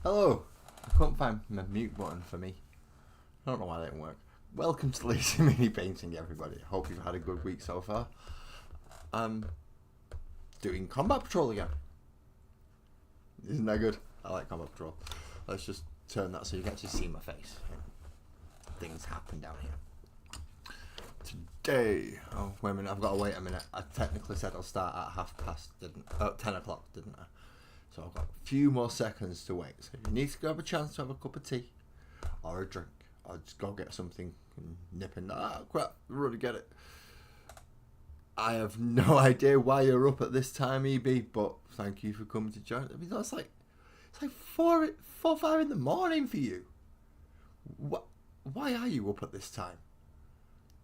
Hello. I couldn't find my mute button for me. I don't know why that didn't work. Welcome to Lazy Mini Painting, everybody. Hope you've had a good week so far. I'm doing Combat Patrol again. Isn't that good? I like Combat Patrol. Let's just turn that so you can actually see my face. Things happen down here. Today, oh wait a minute, I've got to wait a minute. I technically said I'll start at 10 o'clock, didn't I? So I've got a few more seconds to wait. So if you need to grab a chance to have a cup of tea or a drink, or just go get something and nip in. Ah, crap, run to get it. I have no idea why you're up at this time, EB, but thank you for coming to join. I mean, it's like 4, 5 in the morning for you. What? Why are you up at this time?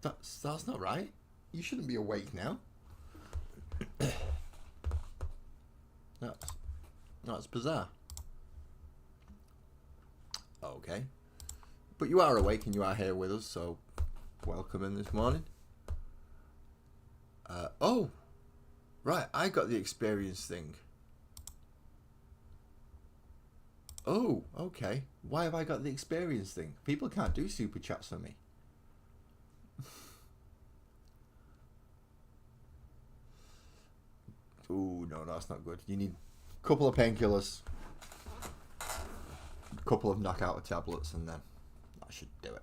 That's not right. You shouldn't be awake now. That's bizarre. Okay. But you are awake and you are here with us, so welcome in this morning. Oh, right, I got the experience thing. Oh, okay. Why have I got the experience thing? People can't do super chats for me. Ooh, no, that's not good. You need a couple of painkillers, a couple of knockout tablets, and then that should do it.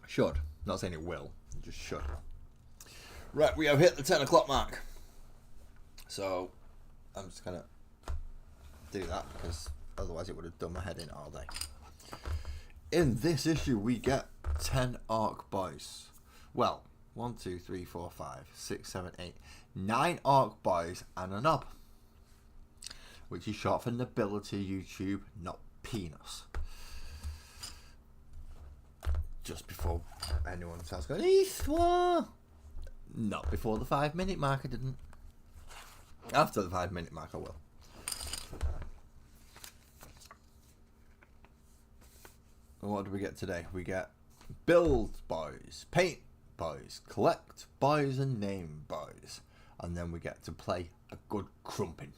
Should. Not saying it will. It just should. Right, we have hit the 10 o'clock mark. So, I'm just going to do that because otherwise it would have done my head in all day. In this issue, we get 10 ORK boys. Well, 1, 2, 3, 4, 5, 6, 7, 8, 9 ORK boys and a knob, which is short for Nobility YouTube, not penis. Just before anyone starts going, Eastwa! Not before the 5-minute mark, I didn't. After the 5-minute mark, I will. And what do we get today? We get build boys, paint boys, collect boys, and name boys. And then we get to play a good crumping.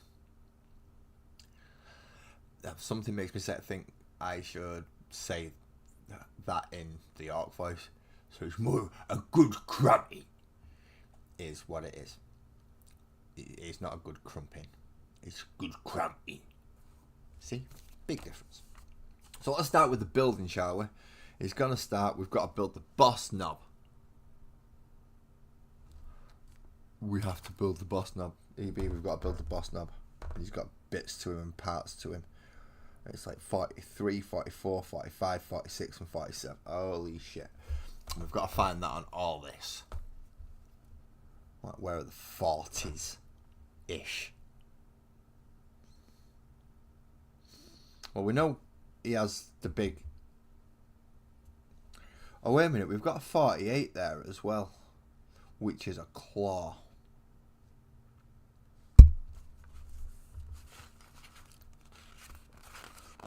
Something makes me think I should say that in the ORK voice. So it's more a good crumping is what it is. It's not a good crumping. It's good crumping. See? Big difference. So let's start with the building, shall we? It's going to start, we've got to build the boss knob. We have to build the boss knob. EB, we've got to build the boss knob. He's got bits to him and parts to him. It's like 43, 44, 45, 46 and 47. Holy shit. We've got to find that on all this. Like, where are the 40s-ish? Well, we know he has the big... Oh, wait a minute. We've got a 48 there as well, which is a claw.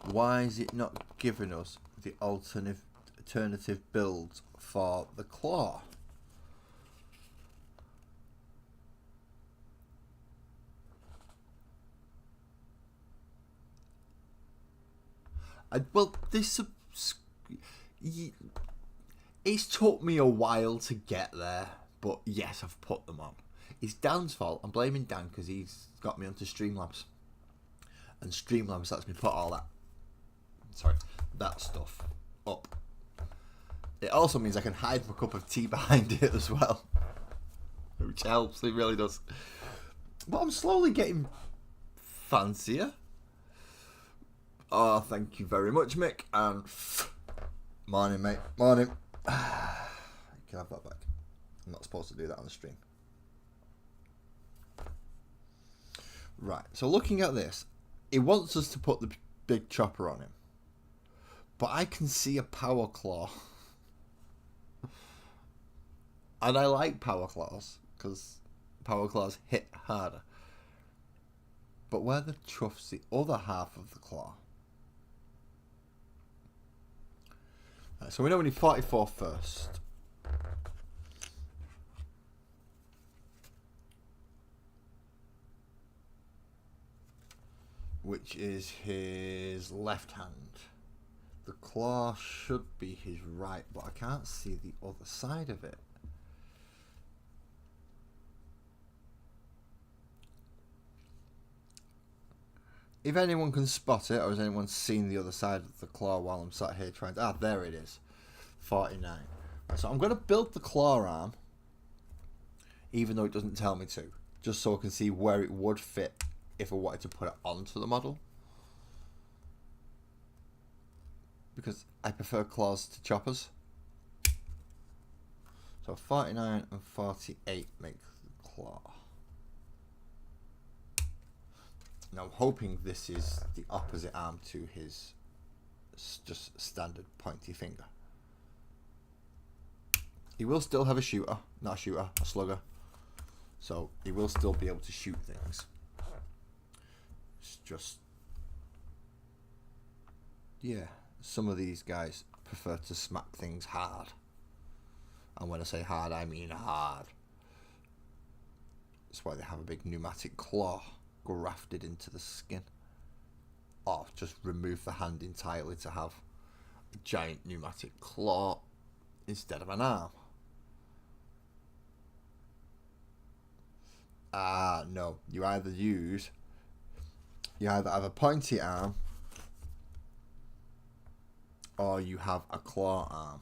Why is it not giving us the alternative builds for the claw? Well, this it's took me a while to get there, but yes, I've put them on. It's Dan's fault. I'm blaming Dan because he's got me onto Streamlabs, and Streamlabs lets me put all that stuff up. It also means I can hide my cup of tea behind it as well, which helps. It really does. But I'm slowly getting fancier. Oh, thank you very much, Mick. And morning, mate. Morning. You can have that back. I'm not supposed to do that on the stream. Right. So looking at this, it wants us to put the big chopper on him. But I can see a power claw. And I like power claws because power claws hit harder. But where the chuff's the other half of the claw. So we know we need 44 first. which is his left hand. The claw should be his right, but I can't see the other side of it. If anyone can spot it, or has anyone seen the other side of the claw while I'm sat here trying to... Ah, there it is. 49. Right, so I'm going to build the claw arm, even though it doesn't tell me to, just so I can see where it would fit if I wanted to put it onto the model. Because I prefer claws to choppers. So 49 and 48 make the claw. Now I'm hoping this is the opposite arm to his just standard pointy finger. He will still have a shooter, not a shooter, a slugger. So he will still be able to shoot things. It's just, yeah, some of these guys prefer to smack things hard. And when I say hard, I mean hard. That's why they have a big pneumatic claw grafted into the skin. Or just remove the hand entirely to have a giant pneumatic claw instead of an arm. No. You either have a pointy arm or you have a claw arm.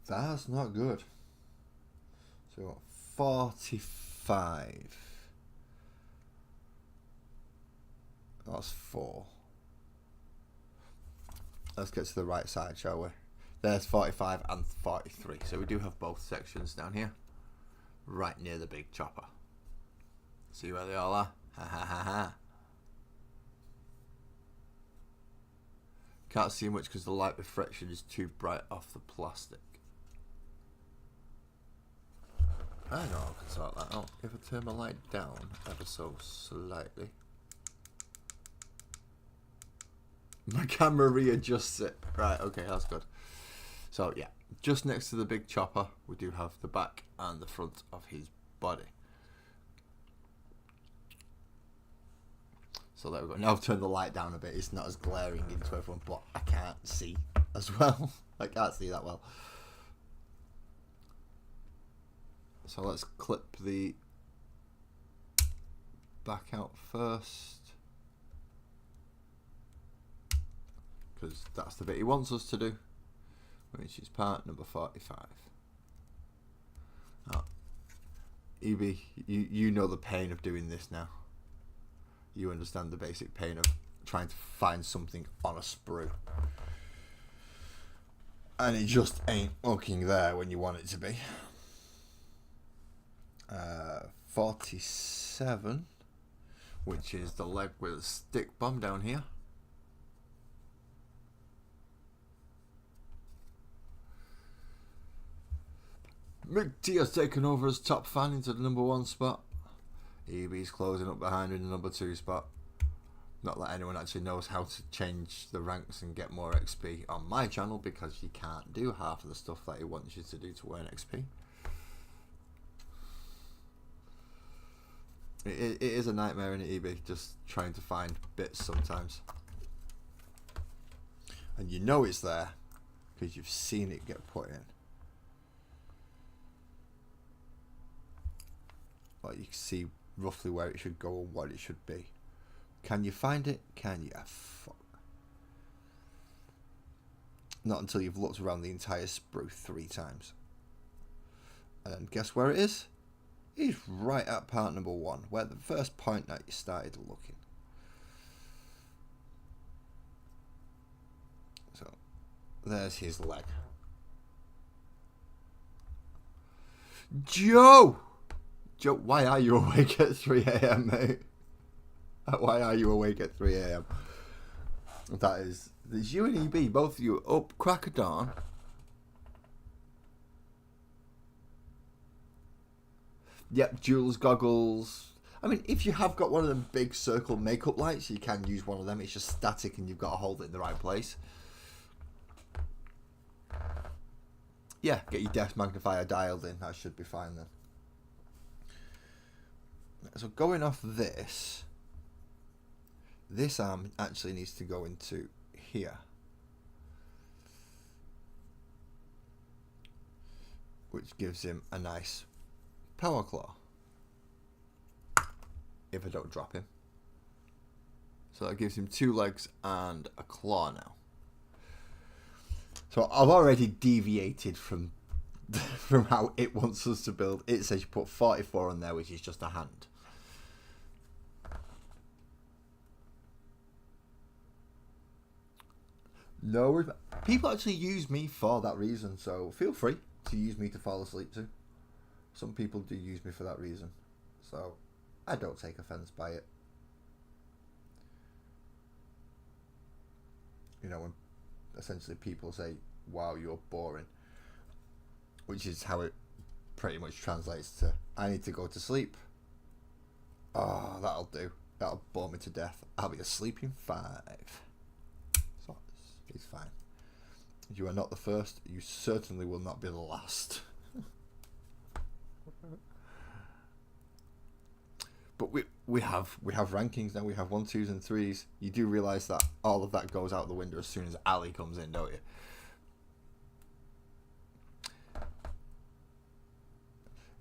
That's not good. So 45. That's 4. Let's get to the right side, shall we? There's 45 and 43. So we do have both sections down here, right near the big chopper. See where they all are? Ha ha ha ha. Can't see much because the light reflection is too bright off the plastic. I know I can sort that out. If I turn my light down ever so slightly, my camera readjusts it. Right, okay, that's good. So yeah, just next to the big chopper, we do have the back and the front of his body. So there we go. Now I've turned the light down a bit. It's not as glaring into everyone, but I can't see as well. I can't see that well. So let's clip the back out first, because that's the bit he wants us to do, which is part number 45. Oh, EB, you know the pain of doing this now. You understand the basic pain of trying to find something on a sprue. And it just ain't looking there when you want it to be. 47, which is the leg with a stick bomb down here. Mick T has taken over as top fan into the number 1 spot. EB's closing up behind in the number 2 spot. Not that anyone actually knows how to change the ranks and get more XP on my channel, because you can't do half of the stuff that he wants you to do to earn XP. It is a nightmare in EB, just trying to find bits sometimes. And you know it's there because you've seen it get put in. Like you can see roughly where it should go and what it should be. Can you find it? Can you? Fuck. Not until you've looked around the entire sprue 3 times. And guess where it is? It's right at part number 1, where the first point that you started looking. So, there's his leg. Joe! Joe, why are you awake at 3 AM, mate? Why are you awake at 3 AM? There's you and EB, both of you, up crack of dawn. Yep, Jules goggles. I mean, if you have got one of them big circle makeup lights, you can use one of them. It's just static and you've got to hold it in the right place. Yeah, get your depth magnifier dialed in. That should be fine then. So going off this arm actually needs to go into here, which gives him a nice power claw if I don't drop him. So that gives him 2 legs and a claw now. So I've already deviated from how it wants us to build. It says you put 44 on there, which is just a hand. No, people actually use me for that reason, so feel free to use me to fall asleep to. Some people do use me for that reason, so I don't take offense by it. You know, when essentially people say, wow, you're boring, which is how it pretty much translates to, I need to go to sleep. Oh, that'll do. That'll bore me to death. I'll be asleep in 5. So it's fine. You are not the first. You certainly will not be the last. But we have rankings now. We have 1, 2s, and 3s. You do realise that all of that goes out the window as soon as Ali comes in, don't you?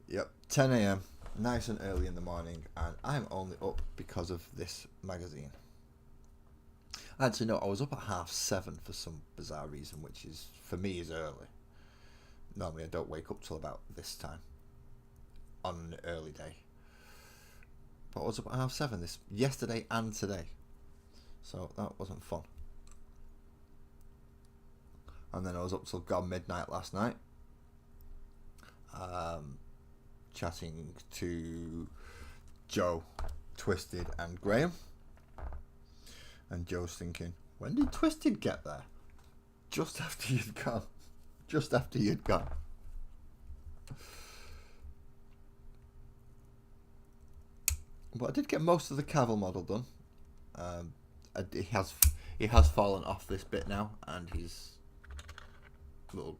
Yep, 10 a.m. Nice and early in the morning, and I'm only up because of this magazine. Actually, no, I was up at 7:30 for some bizarre reason, which is, for me, is early. Normally, I don't wake up till about this time on an early day. But I was up at 7:30 yesterday and today, so that wasn't fun. And then I was up till gone midnight last night, chatting to Joe, Twisted, and Graham. And Joe's thinking, when did Twisted get there? Just after you'd gone. Just after you'd gone. But I did get most of the Cavill model done. He has fallen off this bit now, and his little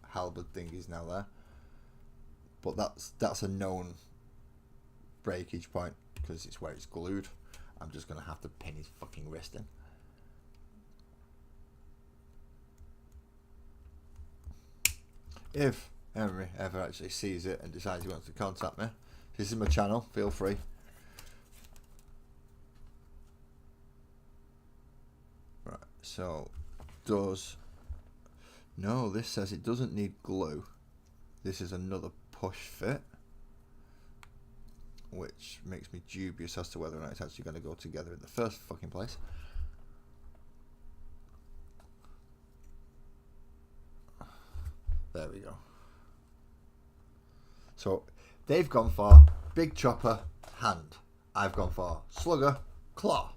halberd thing is now there. But that's a known breakage point because it's where it's glued. I'm just going to have to pin his fucking wrist in. If Henry ever actually sees it and decides he wants to contact me, this is my channel, feel free. Right, so no, this says it doesn't need glue. This is another push fit, which makes me dubious as to whether or not it's actually going to go together in the first fucking place. There we go. So they've gone for big chopper, hand. I've gone for slugger, claw.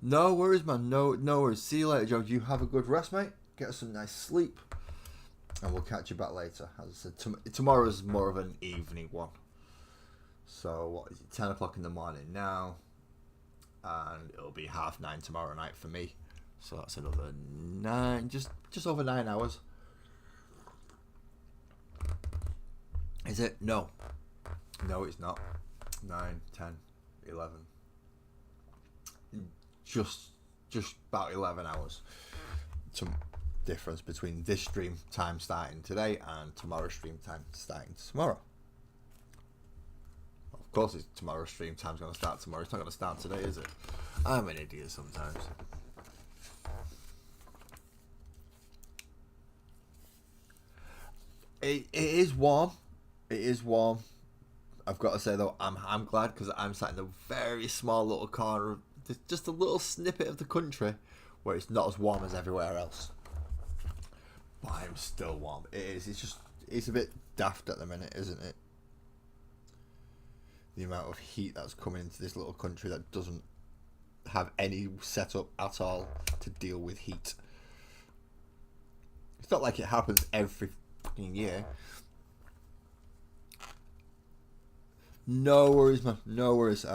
No worries, man. No worries. See you later, Joe. You have a good rest, mate. Get us some nice sleep. And we'll catch you back later. As I said, tomorrow's more of an evening one. So, what is it? 10 o'clock in the morning now. And it'll be 9:30 tomorrow night for me. So that's another 9, just over 9 hours. Is it? No. No, it's not. 9, 10, 11. Just about 11 hours. Some difference between this stream time starting today and tomorrow's stream time starting tomorrow. Of course, it's tomorrow's stream time's going to start tomorrow. It's not going to start today, is it? I'm an idiot sometimes. It is warm. It is warm. I've got to say though, I'm glad because I'm sat in a very small little corner, just a little snippet of the country where it's not as warm as everywhere else. But I'm still warm. It is. It's a bit daft at the minute, isn't it? The amount of heat that's coming into this little country that doesn't have any setup at all to deal with heat. It's not like it happens every fucking year. No worries, man. No worries.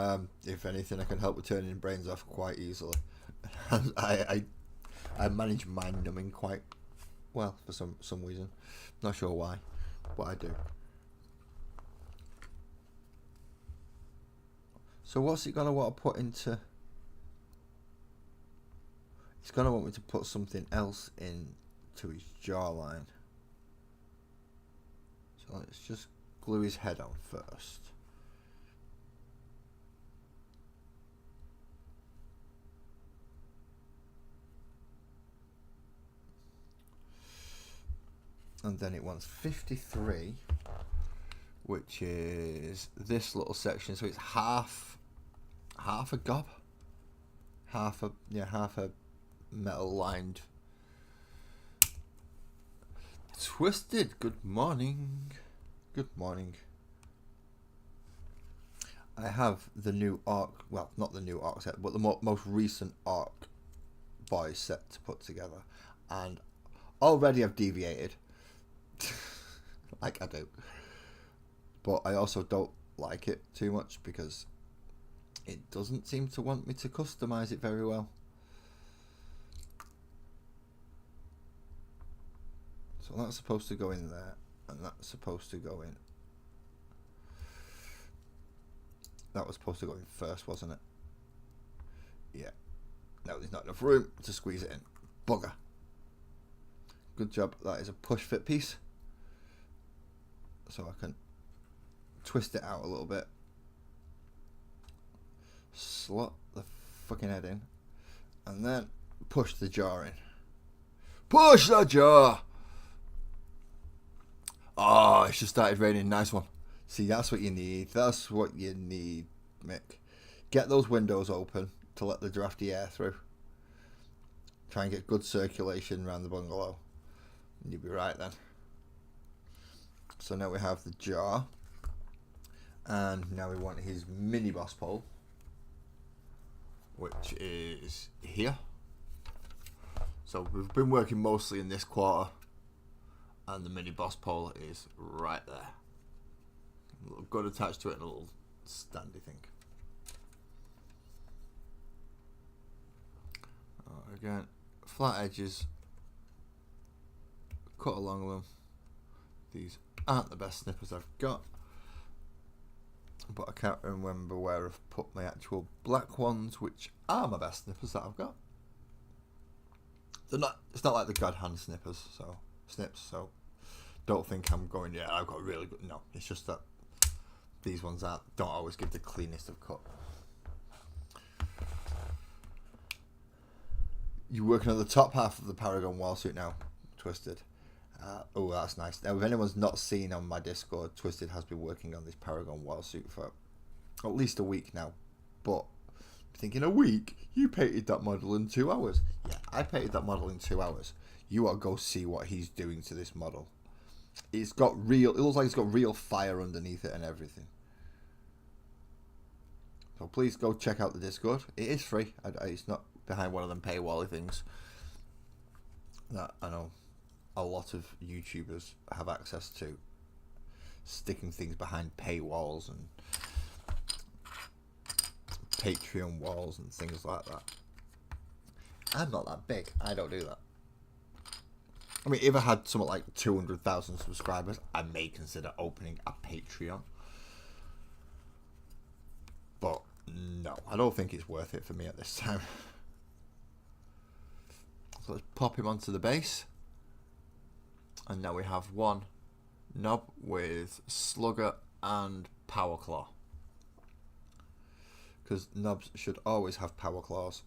If anything, I can help with turning brains off quite easily. I manage mind numbing quite well for some reason. Not sure why. But I do. So what's it going to want to put into... It's going to want me to put something else into his jawline. So let's just glue his head on first. And then it wants 53, which is this little section. So it's half a gob, half a metal lined. Twisted. Good morning. Good morning. I have the new ORK, well, not the new ORK set, but the most recent ORK boys set to put together, and already I've deviated. Like I do, but I also don't like it too much because it doesn't seem to want me to customize it very well. So that's supposed to go in there, and that's supposed to go in. That was supposed to go in first, wasn't it? Yeah. No, there's not enough room to squeeze it in. Bugger. Good job. That is a push fit piece. So I can twist it out a little bit. Slot the fucking head in. And then push the jar in. Push the jar! Oh, it's just started raining. Nice one. See, that's what you need. That's what you need, Mick. Get those windows open to let the drafty air through. Try and get good circulation around the bungalow. And you'll be right then. So now we have the jar. And now we want his mini boss pole, which is here. So we've been working mostly in this quarter, and the mini boss pole is right there. A little gun attached to it and a little standy thing. Again, flat edges, cut along them. These aren't the best snippers I've got, but I can't remember where I've put my actual black ones, which are my best snippers that I've got. They're not. It's not like the God hand snippers, so snips. So don't think I'm going. Yeah, I've got really good. No, it's just that these ones don't always give the cleanest of cut. You're working on the top half of the Paragon wall suit now, Twisted. Oh, that's nice. Now, if anyone's not seen on my Discord, Twisted has been working on this Paragon wall suit for at least a week now. But thinking, a week? You painted that model in 2 hours. Yeah, I painted that model in 2 hours. You ought to go see what he's doing to this model. It's got real. It looks like it's got real fire underneath it and everything. So please go check out the Discord. It is free. It's not behind one of them paywall things that I know a lot of YouTubers have access to, sticking things behind paywalls and Patreon walls and things like that. I'm not that big. I don't do that. I mean, if I had something like 200,000 subscribers, I may consider opening a Patreon. But no, I don't think it's worth it for me at this time. So let's pop him onto the base. And now we have one knob with Slugger and Power Claw. Because knobs should always have power claws.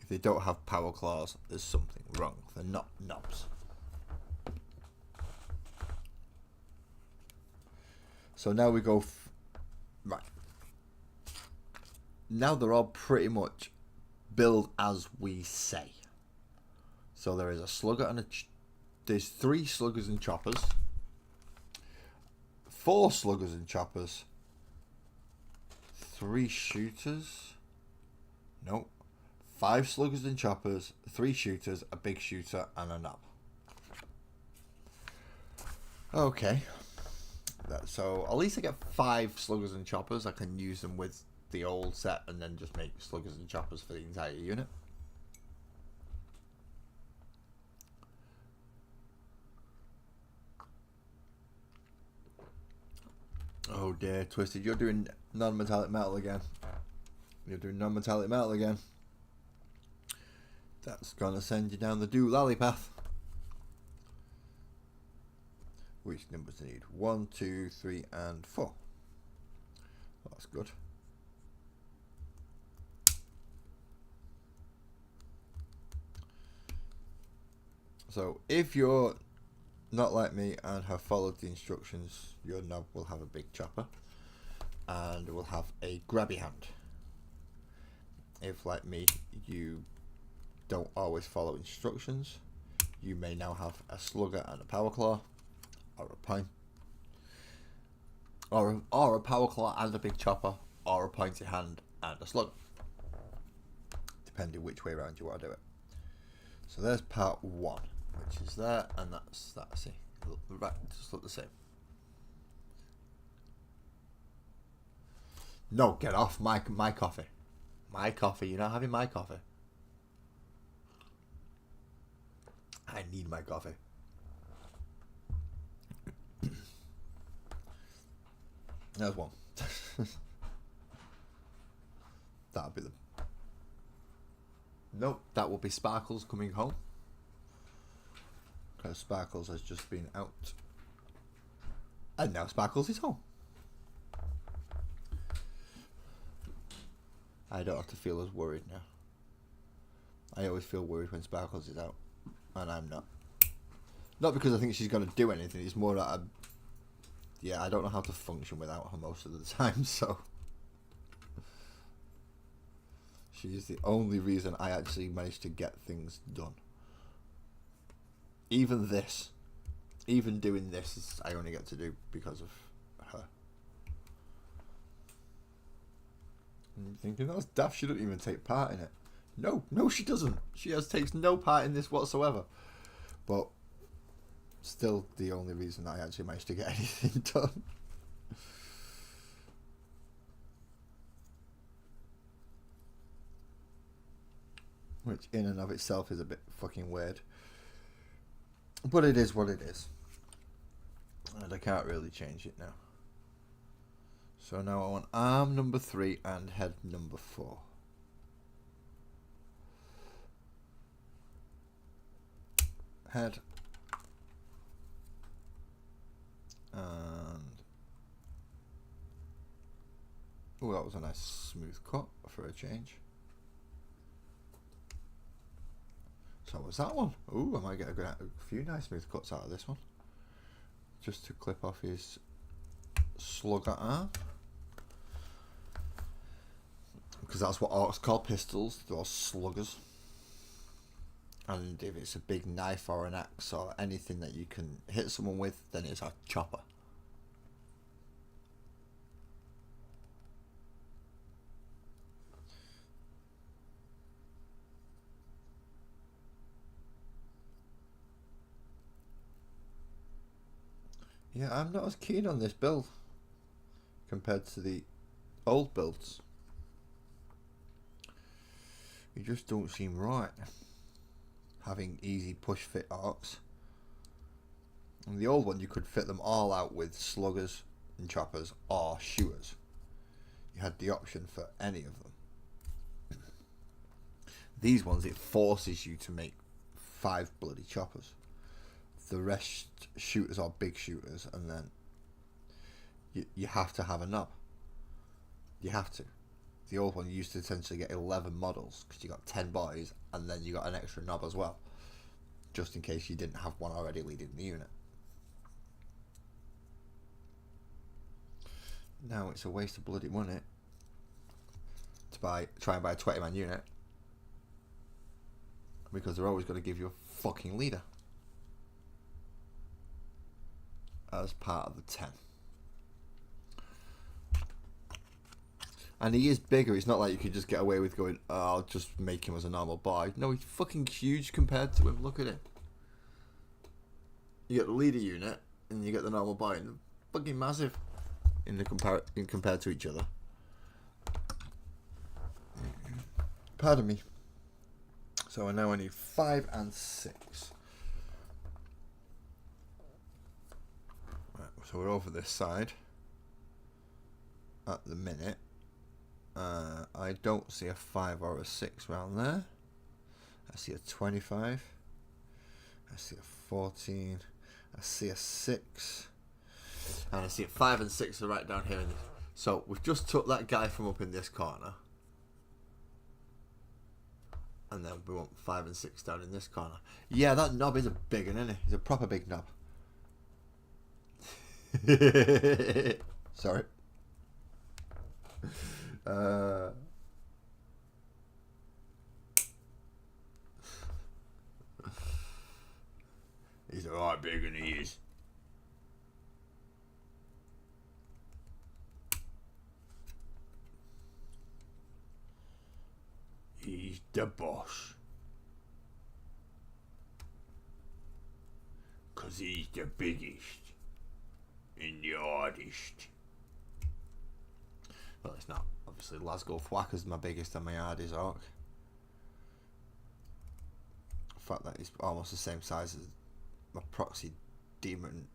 If they don't have power claws, there's something wrong. They're not knobs. So now we go... right. Now they're all pretty much build as we say. So there is a slugger and there's 3 sluggers and choppers, 4 sluggers and choppers, 3 shooters, nope, 5 sluggers and choppers, 3 shooters, a big shooter, and a knob. Okay, so at least I get 5 sluggers and choppers. I can use them with the old set and then just make sluggers and choppers for the entire unit. Oh dear, Twisted, you're doing non-metallic metal again. You're doing non-metallic metal again. That's gonna send you down the doolally path. Which numbers do you need? 1, 2, 3, and 4. That's good. So if you're not like me and have followed the instructions, your knob will have a big chopper and will have a grabby hand. If, like me, you don't always follow instructions, you may now have a slugger and a power claw, or a pine, or a power claw and a big chopper, or a pointy hand and a slugger, depending which way around you want to do it. So there's part 1, which is there, and that's it. Right, just look the same. No, get off my coffee. My coffee. You're not having my coffee. I need my coffee. There's one. That'll be the... Nope, that will be Sparkles coming home. Because Sparkles has just been out. And now Sparkles is home. I don't have to feel as worried now. I always feel worried when Sparkles is out. And I'm not. Not because I think she's going to do anything. It's more that I don't know how to function without her most of the time. So she is the only reason I actually managed to get things done. Even doing this, I only get to do because of her. And you're thinking, that's daft, she doesn't even take part in it. No, she doesn't. She takes no part in this whatsoever. But still the only reason I actually managed to get anything done. Which in and of itself is a bit fucking weird. But it is what it is. And I can't really change it now. So now I want arm number 3 and head number 4. Head. And... oh, that was a nice smooth cut for a change. So was that one? Ooh, I might get a few nice smooth cuts out of this one. Just to clip off his slugger arm. Because that's what orcs call pistols, those sluggers. And if it's a big knife or an axe or anything that you can hit someone with, then it's a chopper. Yeah, I'm not as keen on this build compared to the old builds. You just don't seem right. Having easy push fit orcs. And the old one, you could fit them all out with sluggers and choppers or shooters. You had the option for any of them. These ones, it forces you to make 5 bloody choppers. The rest shooters are big shooters, and then you have to have a knob. You have to. The old one, you used to essentially get 11 models because you got 10 boys, and then you got an extra knob as well, just in case you didn't have one already leading the unit. Now it's a waste of bloody money to try and buy a 20-man unit, because they're always going to give you a fucking leader as part of the 10. And he is bigger. It's not like you could just get away with going, oh, I'll just make him as a normal boy. No, he's fucking huge compared to him. Look at him. You get the leader unit, and you get the normal boy, and they're fucking massive in compared to each other. Pardon me. So I now need 5 and 6. Right, so we're over this side. at the minute. I don't see a 5 or a 6 round there. I see a 25. I see a 14. I see a 6. And I see a 5 and 6 are right down here. So we've just took that guy from up in this corner. And then we want 5 and 6 down in this corner. Yeah, that knob is a big one, isn't it? He's a proper big knob. Sorry. He's a lot bigger than he is. He's the boss. 'Cause he's the biggest and the hardest. Well, it's not. Obviously, Glasgow Thwacker's my biggest and my hardest orc. The fact that he's almost the same size as my proxy demon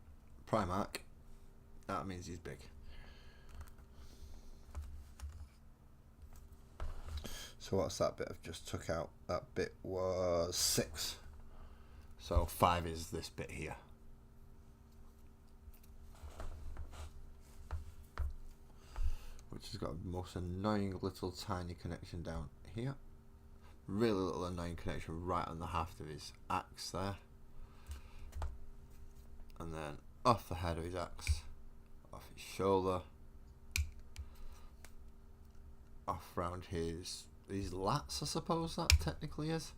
Primarch, that means he's big. So what's that bit I've just took out? That bit was 6. So 5 is this bit here. Which has got a most annoying little tiny connection down here. Really little annoying connection right on the haft of his axe there. And then off the head of his axe, off his shoulder, off round his lats, I suppose that technically is.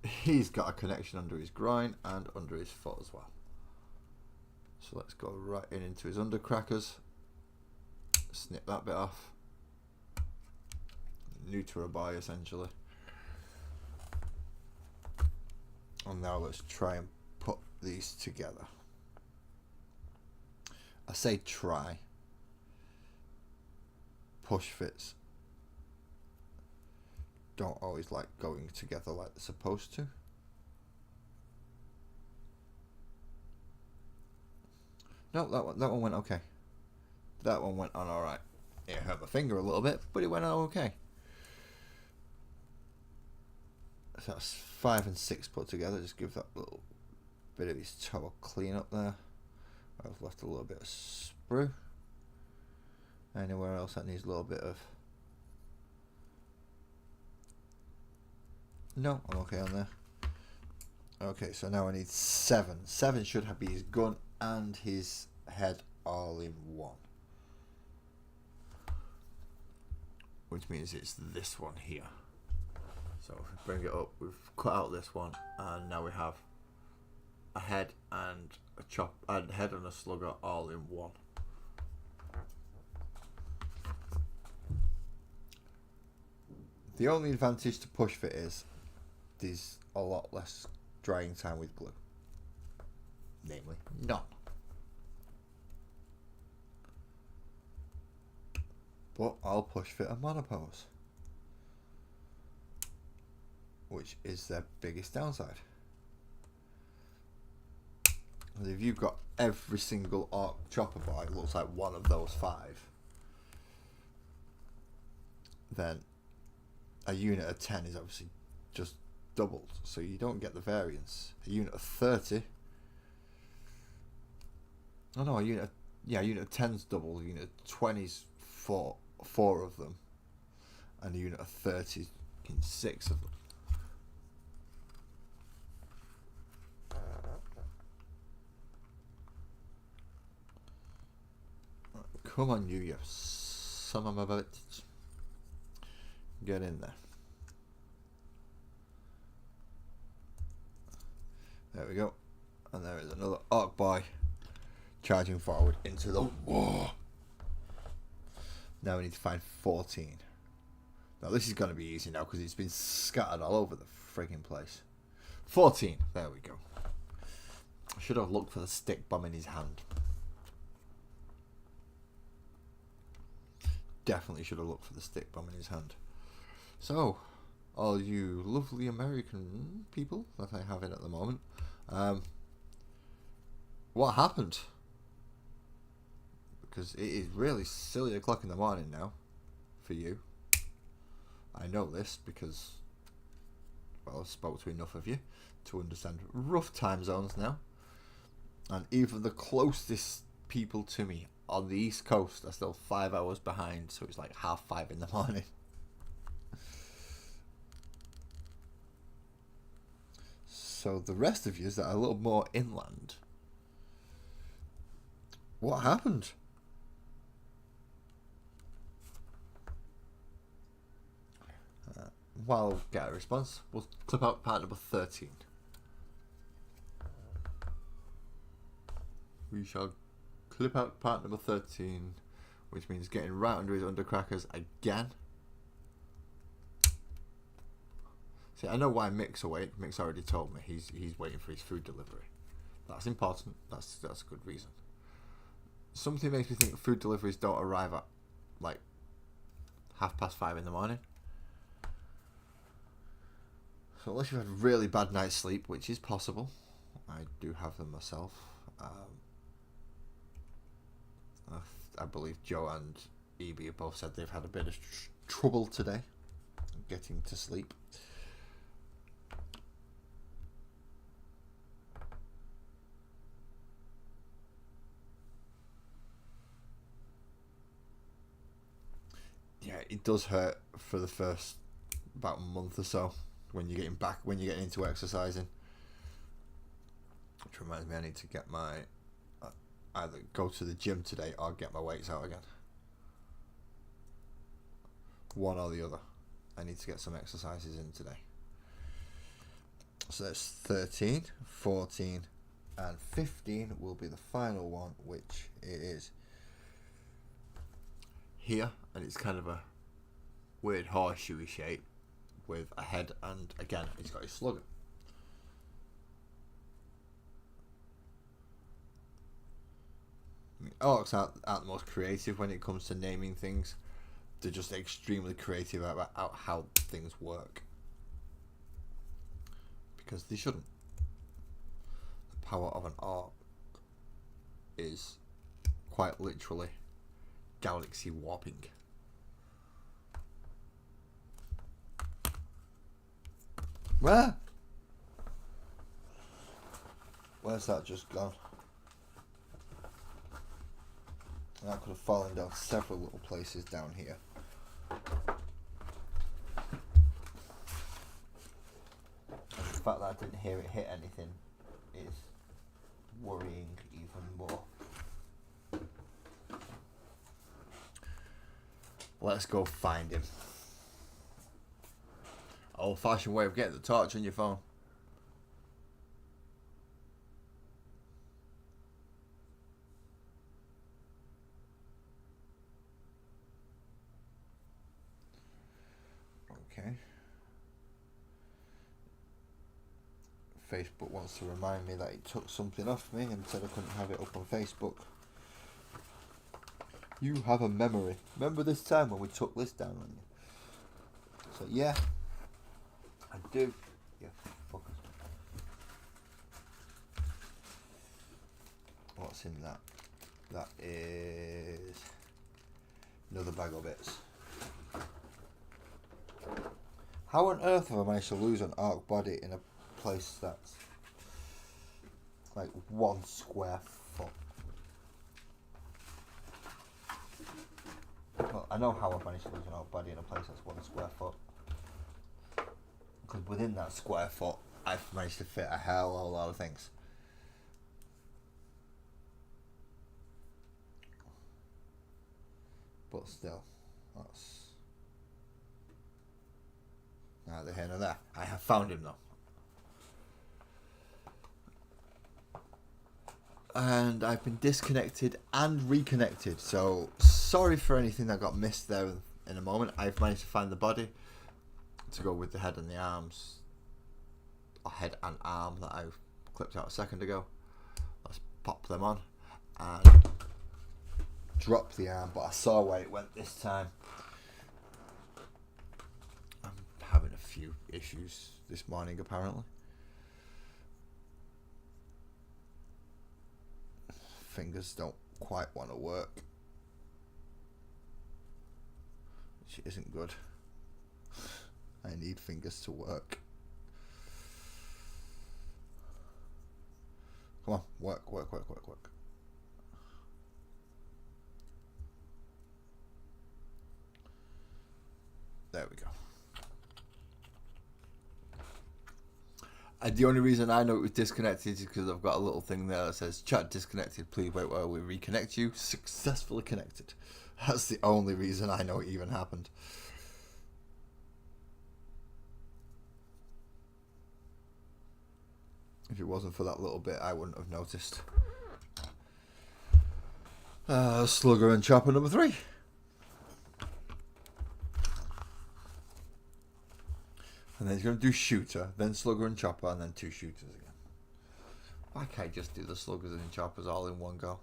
He's got a connection under his groin and under his foot as well. So let's go right into his undercrackers. Snip that bit off. New to a buy essentially. And now let's try and put these together. I say try. Push fits don't always like going together like they're supposed to. No, that one went okay. That one went on alright. It hurt my finger a little bit, but it went on okay. So that's 5 and 6 put together. Just give that little bit of his toe a clean up there. I've left a little bit of sprue. Anywhere else that needs a little bit of... No, I'm okay on there. Okay, so now I need 7. 7 should be his gun and his head all in one. Which means it's this one here. So if we bring it up, we've cut out this one, and now we have a head and a head and a slugger all in one. The only advantage to push fit is there's a lot less drying time with glue. Namely, none. But I'll push fit a monopose, which is their biggest downside. And if you've got every single orc chopper boy, it looks like one of those 5, then a unit of 10 is obviously just doubled, so you don't get the variance. A unit of 30, oh no, a unit of 10's double, a unit of 20's 4 of them, and a unit of 30's 6 of them. Come on, you son of a bitch. Get in there. There we go. And there is another orc boy charging forward into the war. Now we need to find 14. Now this is going to be easy now because it's been scattered all over the frigging place. 14. There we go. I should have looked for the stick bomb in his hand. Definitely should have looked for the stick bomb in his hand. So, all you lovely American people that I have in at the moment, what happened? because it is really silly o'clock in the morning now for you. I know this because, well, I spoke to enough of you to understand rough time zones now. And even the closest people to me on the East Coast are still 5 hours behind, so it's like 5:30 in the morning. So the rest of you that are a little more inland, what happened? While I get a response, we'll clip out part number 13. We shall clip out part number 13, which means getting right under his undercrackers again. See, I know why Mick's awake. Mick's already told me he's waiting for his food delivery. That's important. That's a good reason. Something makes me think food deliveries don't arrive at like 5:30 in the morning. So unless you've had a really bad night's sleep, which is possible, I do have them myself. I believe Joe and Evie have both said they've had a bit of trouble today getting to sleep. Yeah, it does hurt for the first about a month or so when you're getting into exercising. Which reminds me, I need to get my either go to the gym today or get my weights out again. One or the other. I need to get some exercises in today. So that's 13, 14 and 15 will be the final one, which it is here, and it's kind of a weird horseshoe shape with a head, and again he's got his slugger. I mean, ORKS aren't the most creative when it comes to naming things. They're just extremely creative about how things work, because they shouldn't. The power of an ORK is quite literally galaxy warping. Where? Where's that just gone? That could have fallen down several little places down here. And the fact that I didn't hear it hit anything is worrying even more. Let's go find him. Old-fashioned way of getting the torch on your phone. Okay. Facebook wants to remind me that it took something off me and said I couldn't have it up on Facebook. You have a memory. Remember this time when we took this down on you? So yeah, I do. Yeah, focus. What's in that? That is another bag of bits. How on earth have I managed to lose an ORK body in a place that's like 1 square foot? Well, I know how I've managed to lose an ORK body in a place that's 1 square foot. Because within that square foot, I've managed to fit a hell of a lot of things. But still, that's neither here nor there. I have found him though. And I've been disconnected and reconnected, so sorry for anything that got missed there in a moment. I've managed to find the body to go with the head and the arms, or head and arm that I clipped out a second ago. Let's pop them on and drop the arm, but I saw where it went this time. I'm having a few issues this morning apparently. Fingers don't quite want to work. which isn't good. I need fingers to work. Come on, work. There we go. And the only reason I know it was disconnected is because I've got a little thing there that says chat disconnected. Please wait while we reconnect you. Successfully connected. That's the only reason I know it even happened. If it wasn't for that little bit, I wouldn't have noticed. Slugger and chopper number 3. And then he's going to do shooter, then slugger and chopper, and then 2 shooters again. Why can't I just do the sluggers and choppers all in one go?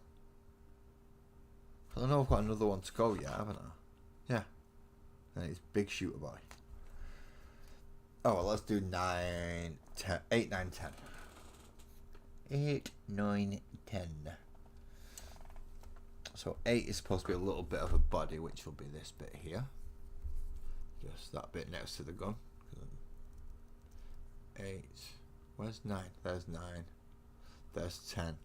I know I've got another one to go yet, haven't I? Yeah. And it's big shooter boy. Oh, well, let's do 9, 10, 8, 9, 10. 8, 9, 10. So 8 is supposed to be a little bit of a body, which will be this bit here. Just that bit next to the gun. 8. Where's 9? There's 9. There's 10.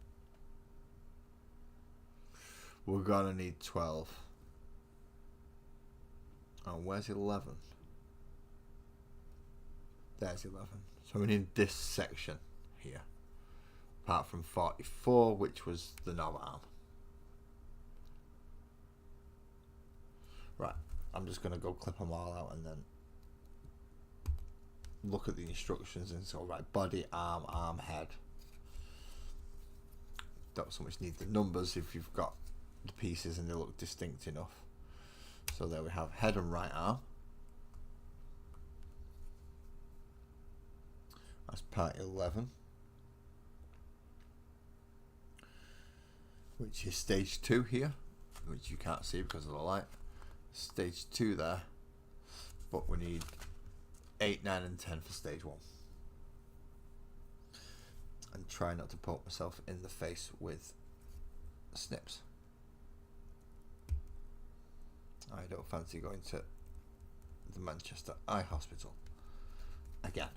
We're gonna need 12. And where's 11? There's 11. So we need this section here. Apart from 44, which was the knob arm. Right, I'm just gonna go clip them all out and then look at the instructions and so right, body, arm, head. Don't so much need the numbers if you've got the pieces and they look distinct enough. So there we have head and right arm. That's part 11, which is stage 2 here, which you can't see because of the light. Stage 2 there, but we need 8, 9 and 10 for stage 1. And try not to poke myself in the face with snips. I don't fancy going to the Manchester Eye Hospital again.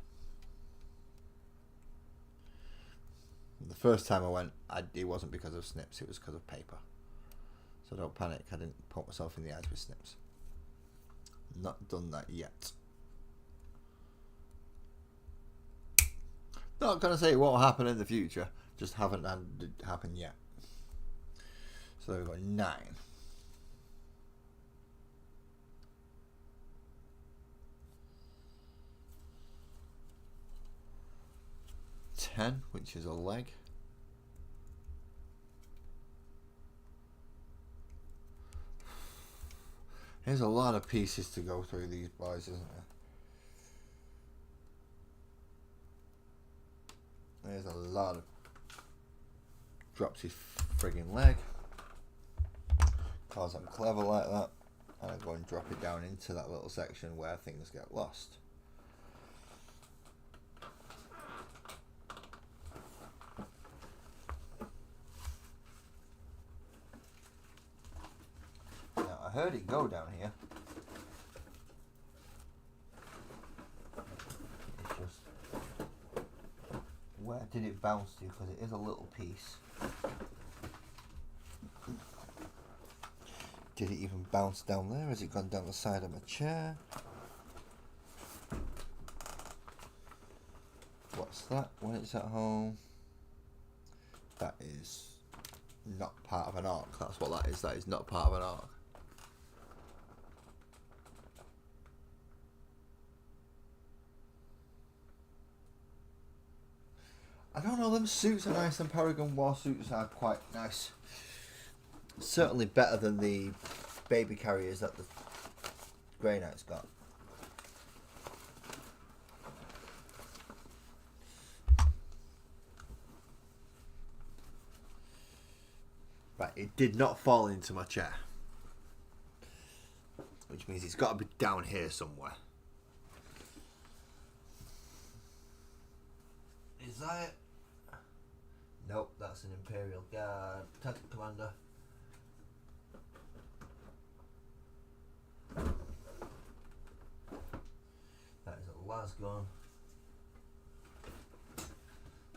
The first time I went, it wasn't because of snips, it was because of paper. So don't panic, I didn't poke myself in the eyes with snips. Not done that yet. Not going to say it won't happen in the future, just haven't had it happen yet. So there we go, 9. 10, which is a leg. There's a lot of pieces to go through these boys, isn't there? There's a lot of... Drops his frigging leg. Cause I'm clever like that. And I go and drop it down into that little section where things get lost. Now I heard it go down here. Where did it bounce to? Because it is a little piece. Did it even bounce down there? Has it gone down the side of my chair? What's that when it's at home? That is not part of an arc. That's what that is. That is not part of an arc. I don't know, them suits are nice, and Paragon War suits are quite nice. Certainly better than the baby carriers that the Grey Knight's got. Right, it did not fall into my chair. Which means it's got to be down here somewhere. Is that it? Nope, that's an Imperial Guard Tactical Commander. glass gone.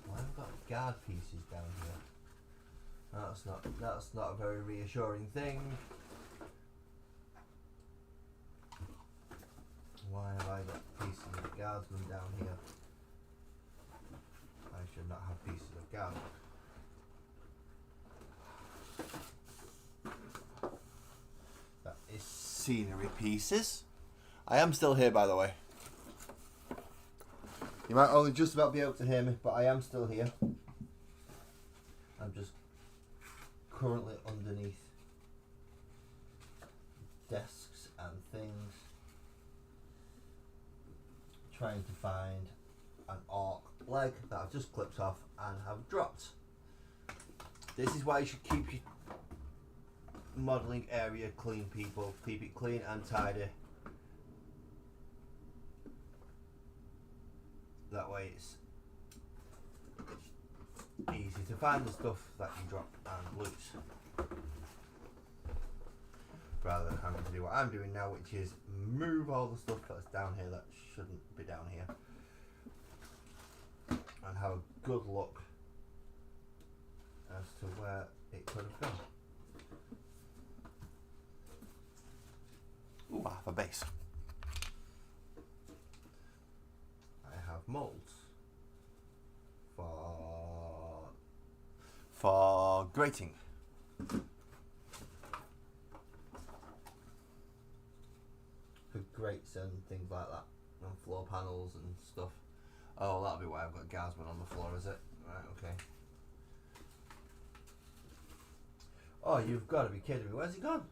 Why have I got guard pieces down here? That's not a very reassuring thing. Why have I got pieces of guardsmen down here? I should not have pieces of guardsmen. That is scenery pieces. I am still here, by the way. You might only just about be able to hear me, but I am still here. I'm just currently underneath desks and things, trying to find an orc leg that I've just clipped off and have dropped. This is why you should keep your modelling area clean, people. Keep it clean and tidy. That way it's easy to find the stuff that you drop and lose, rather than having to do what I'm doing now, which is move all the stuff that's down here that shouldn't be down here, and have a good look as to where it could have gone. Ooh, I have a base. I have molds for grating. For grates and things like that, and floor panels and stuff. Oh, that'll be why I've got guardsmen on the floor, is it? Right, okay. Oh, you've got to be kidding me. Where's he gone?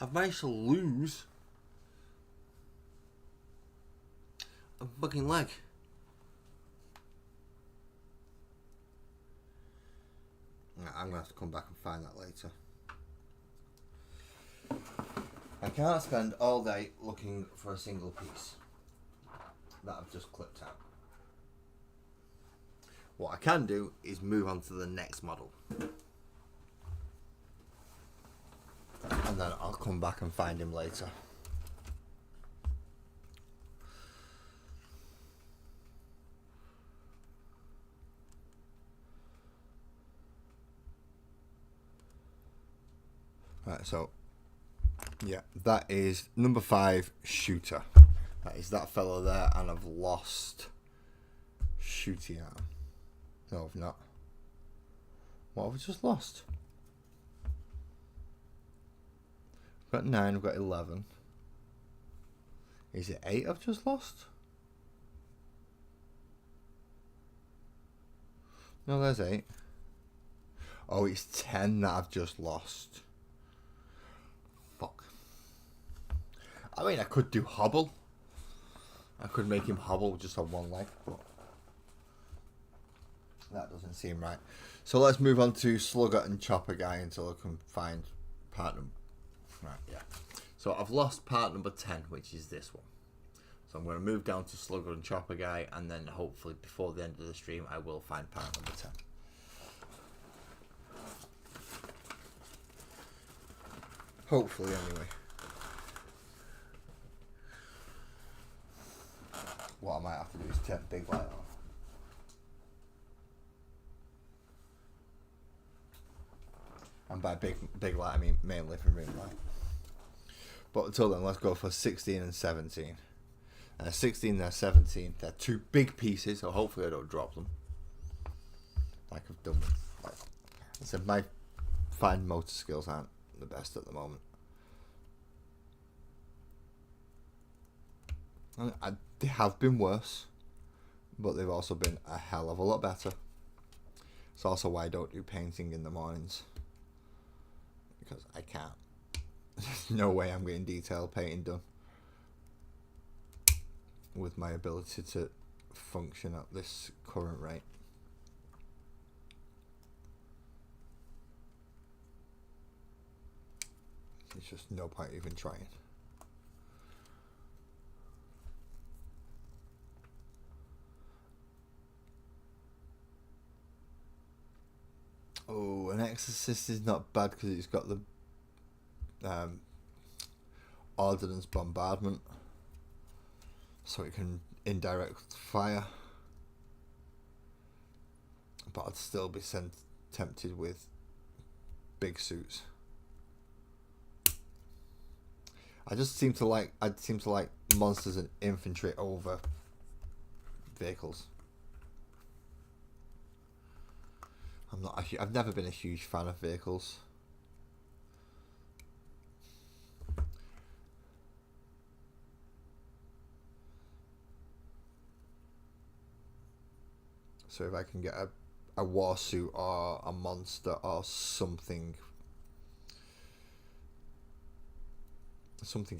I've managed to lose a fucking leg. I'm going to have to come back and find that later. I can't spend all day looking for a single piece that I've just clipped out. What I can do is move on to the next model. And then I'll come back and find him later. Right, so yeah, that is number 5 shooter. That is that fella there, and I've lost shooting arm. No, I've not. What have I just lost? I've got 9, I've got 11. Is it 8 I've just lost? No, there's 8. Oh, it's 10 that I've just lost. Fuck. I mean, I could do hobble. I could make him hobble just on one leg, but that doesn't seem right. So let's move on to Slugger and Chopper Guy until I can find part number. Right, yeah. So I've lost part number 10, which is this one. So I'm going to move down to Slugger and Chopper Guy, and then hopefully before the end of the stream I will find part number 10. Hopefully, anyway. What I might have to do is turn big light off. And by big light, I mean main living room light. But until then, let's go for 16 and 17. 16 and 17, they're 2 big pieces, so hopefully I don't drop them. Like I've done. Like I said, my fine motor skills aren't the best at the moment. And they have been worse, but they've also been a hell of a lot better. It's also why I don't do painting in the mornings, because I can't. There's no way I'm getting detailed painting done with my ability to function at this current rate. There's just no point even trying. Oh, an Exorcist is not bad because it's got the ordnance bombardment. so it can indirect fire. But I'd still be tempted with big suits. I seem to like monsters and infantry over vehicles. I've never been a huge fan of vehicles. So if I can get a war suit or a monster or something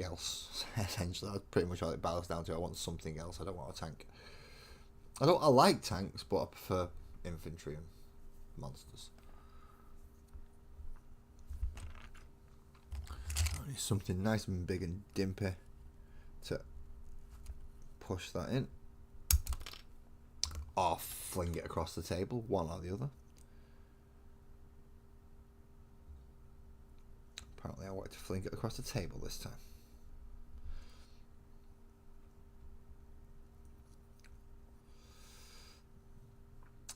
else, essentially, that's pretty much all it boils down to. I want something else. I don't want a tank. I like tanks, but I prefer infantry and monsters. I need something nice and big and dimpy to push that in. Or fling it across the table, one or the other. Apparently I wanted to fling it across the table this time.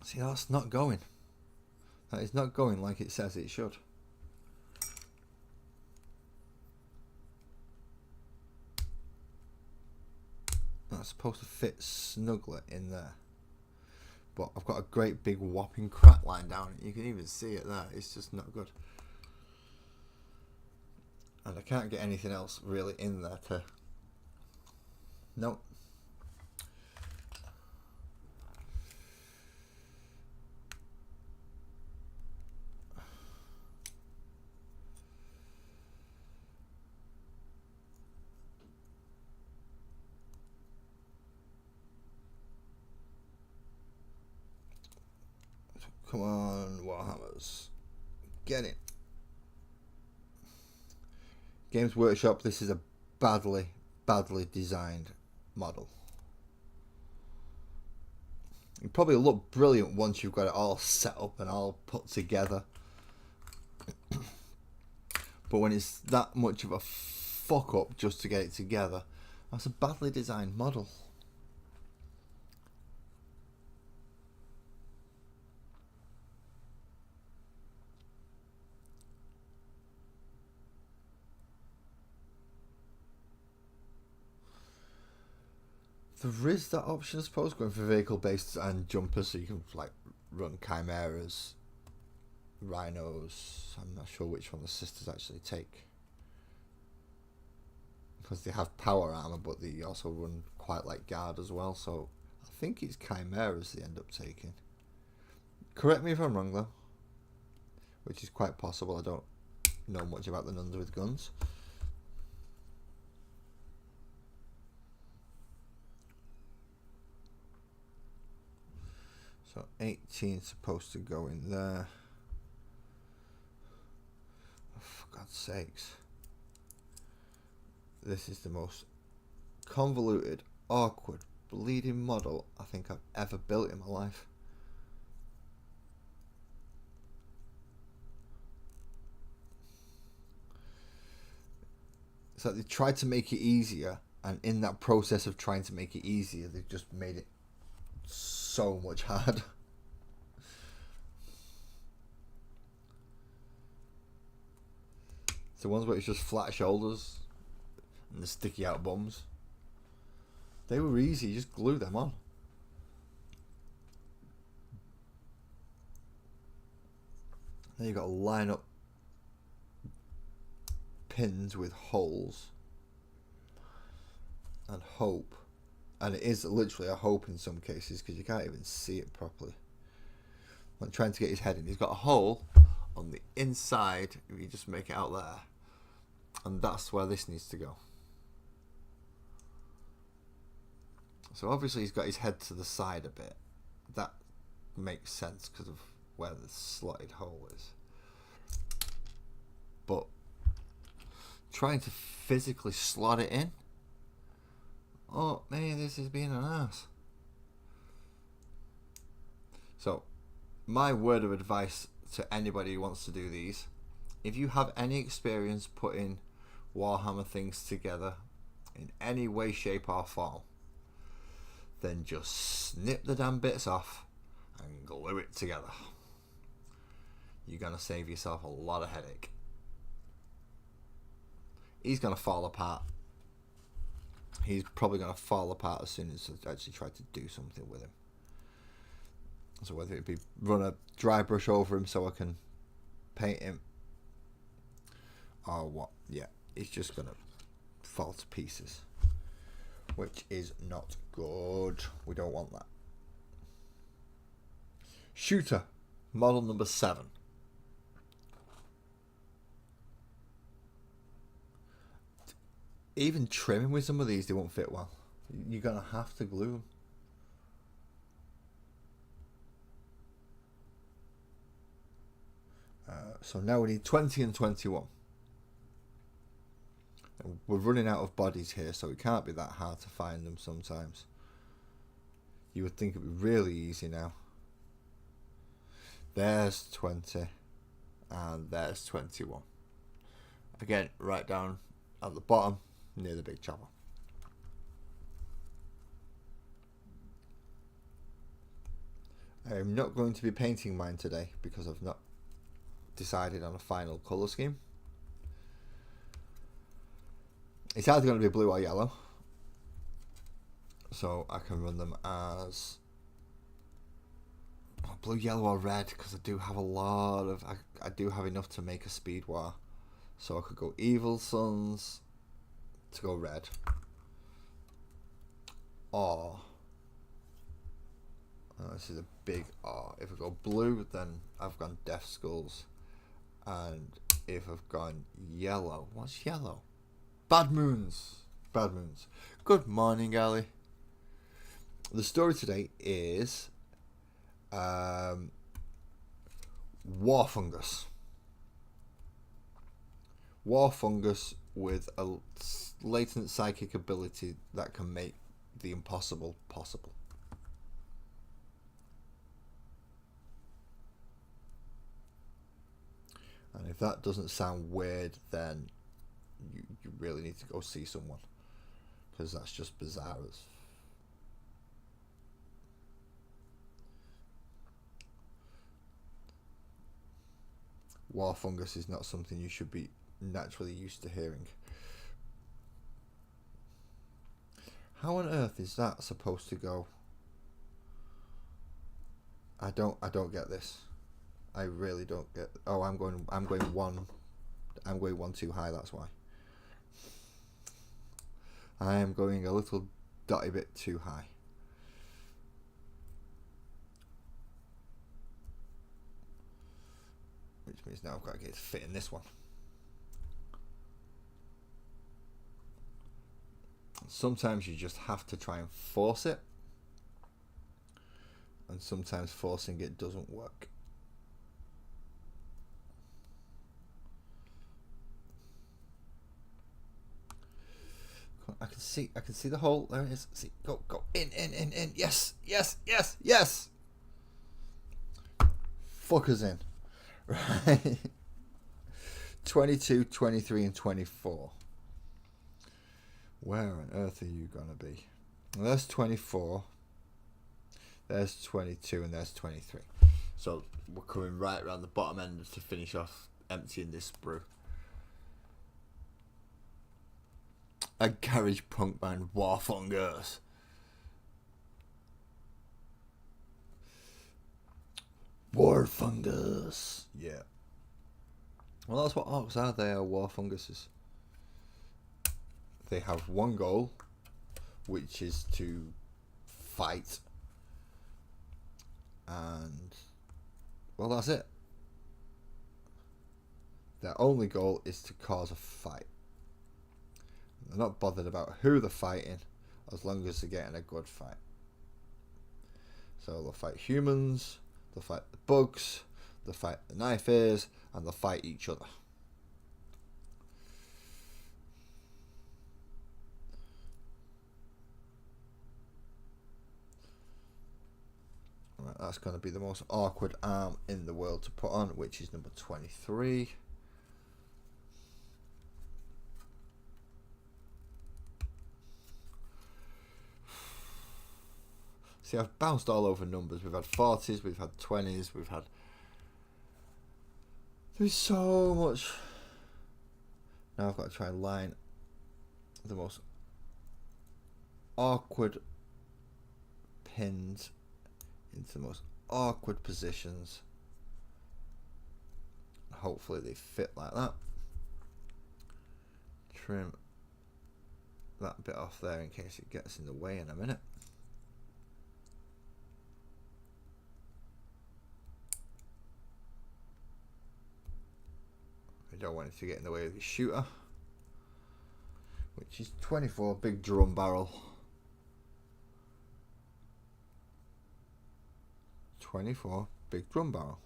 See, that's not going. That is not going like it says it should. That's supposed to fit snugly in there. But I've got a great big whopping crack line down it. You can even see it there. It's just not good. And I can't get anything else really in there to... Nope. Come on, Warhammers. Get it. Games Workshop, this is a badly designed model. It probably look brilliant once you've got it all set up and all put together. But when it's that much of a fuck up just to get it together, that's a badly designed model. There is that option, I suppose, going for vehicle based and jumpers, so you can like run chimeras, rhinos. I'm not sure which one the sisters actually take, because they have power armor, but they also run quite like guard as well. So I think it's chimeras they end up taking. Correct me if I'm wrong though, which is quite possible. I don't know much about the nuns with guns. So 18 is supposed to go in there. Oh, for God's sakes. This is the most convoluted, awkward, bleeding model I think I've ever built in my life. So they tried to make it easier, and in that process of trying to make it easier, they've just made it so much harder. The ones where it's just flat shoulders and the sticky out bums, they were easy, you just glue them on. Then you've got to line up pins with holes and hope. And it is literally a hope in some cases, because you can't even see it properly. I'm trying to get his head in. He's got a hole on the inside, if you just make it out there. And that's where this needs to go. So obviously he's got his head to the side a bit. That makes sense because of where the slotted hole is. But trying to physically slot it in, oh man, this is being an ass. So my word of advice to anybody who wants to do these, if you have any experience putting Warhammer things together in any way, shape or form, then just snip the damn bits off and glue it together. You're going to save yourself a lot of headache. He's going to fall apart. He's probably going to fall apart as soon as I actually try to do something with him. So whether it be run a dry brush over him so I can paint him, or what, yeah, he's just going to fall to pieces, which is not good. We don't want that. Shooter, model number 7. Even trimming with some of these, they won't fit well. You're going to have to glue them. So now we need 20 and 21. And we're running out of bodies here, so it can't be that hard to find them sometimes. You would think it'd be really easy now. There's 20 and there's 21. Again, right down at the bottom near the big chopper. I am not going to be painting mine today because I've not decided on a final colour scheme. It's either going to be blue or yellow, so I can run them as blue, yellow or red, because I do have a lot of I do have enough to make a speed war, so I could go Evil Sons to go red, or this is a big or. If I go blue, then I've gone Death Skulls. And if I've gone yellow, what's yellow? Bad Moons. Bad Moons. Good morning, Ali. The story today is War Fungus. War Fungus with a latent psychic ability that can make the impossible possible. And if that doesn't sound weird, then you really need to go see someone, because that's just bizarre. War Fungus is not something you should be naturally used to hearing. How on earth is that supposed to go? I don't get this. I really don't get. Oh, I'm going one too high. That's why. I am going a little dotty bit too high. Which means now I've got to get it to fit in this one. Sometimes you just have to try and force it, and sometimes forcing it doesn't work. I can see the hole. There it is. See, go in. Yes. Fuckers in. Right. 22, 23 and 24. Where on earth are you gonna be? Well, there's 24. There's 22 and there's 23. So we're coming right around the bottom end to finish off emptying this brew. A garage punk band, War Fungus. War Fungus. Yeah. Well, that's what orcs are. They are war funguses. They have one goal, which is to fight. And, well, that's it. Their only goal is to cause a fight. They're not bothered about who they're fighting, as long as they're getting a good fight. So they'll fight humans, they'll fight the bugs, they'll fight the knife ears, and they'll fight each other. Right, that's going to be the most awkward arm in the world to put on, which is number 23. See, I've bounced all over numbers. We've had 40s, we've had 20s, we've had... There's so much. Now I've got to try and line the most awkward pins into the most awkward positions. Hopefully they fit like that. Trim that bit off there in case it gets in the way in a minute. I don't want it to get in the way of the shooter, which is 24 big drum barrel. 24 big drum barrel.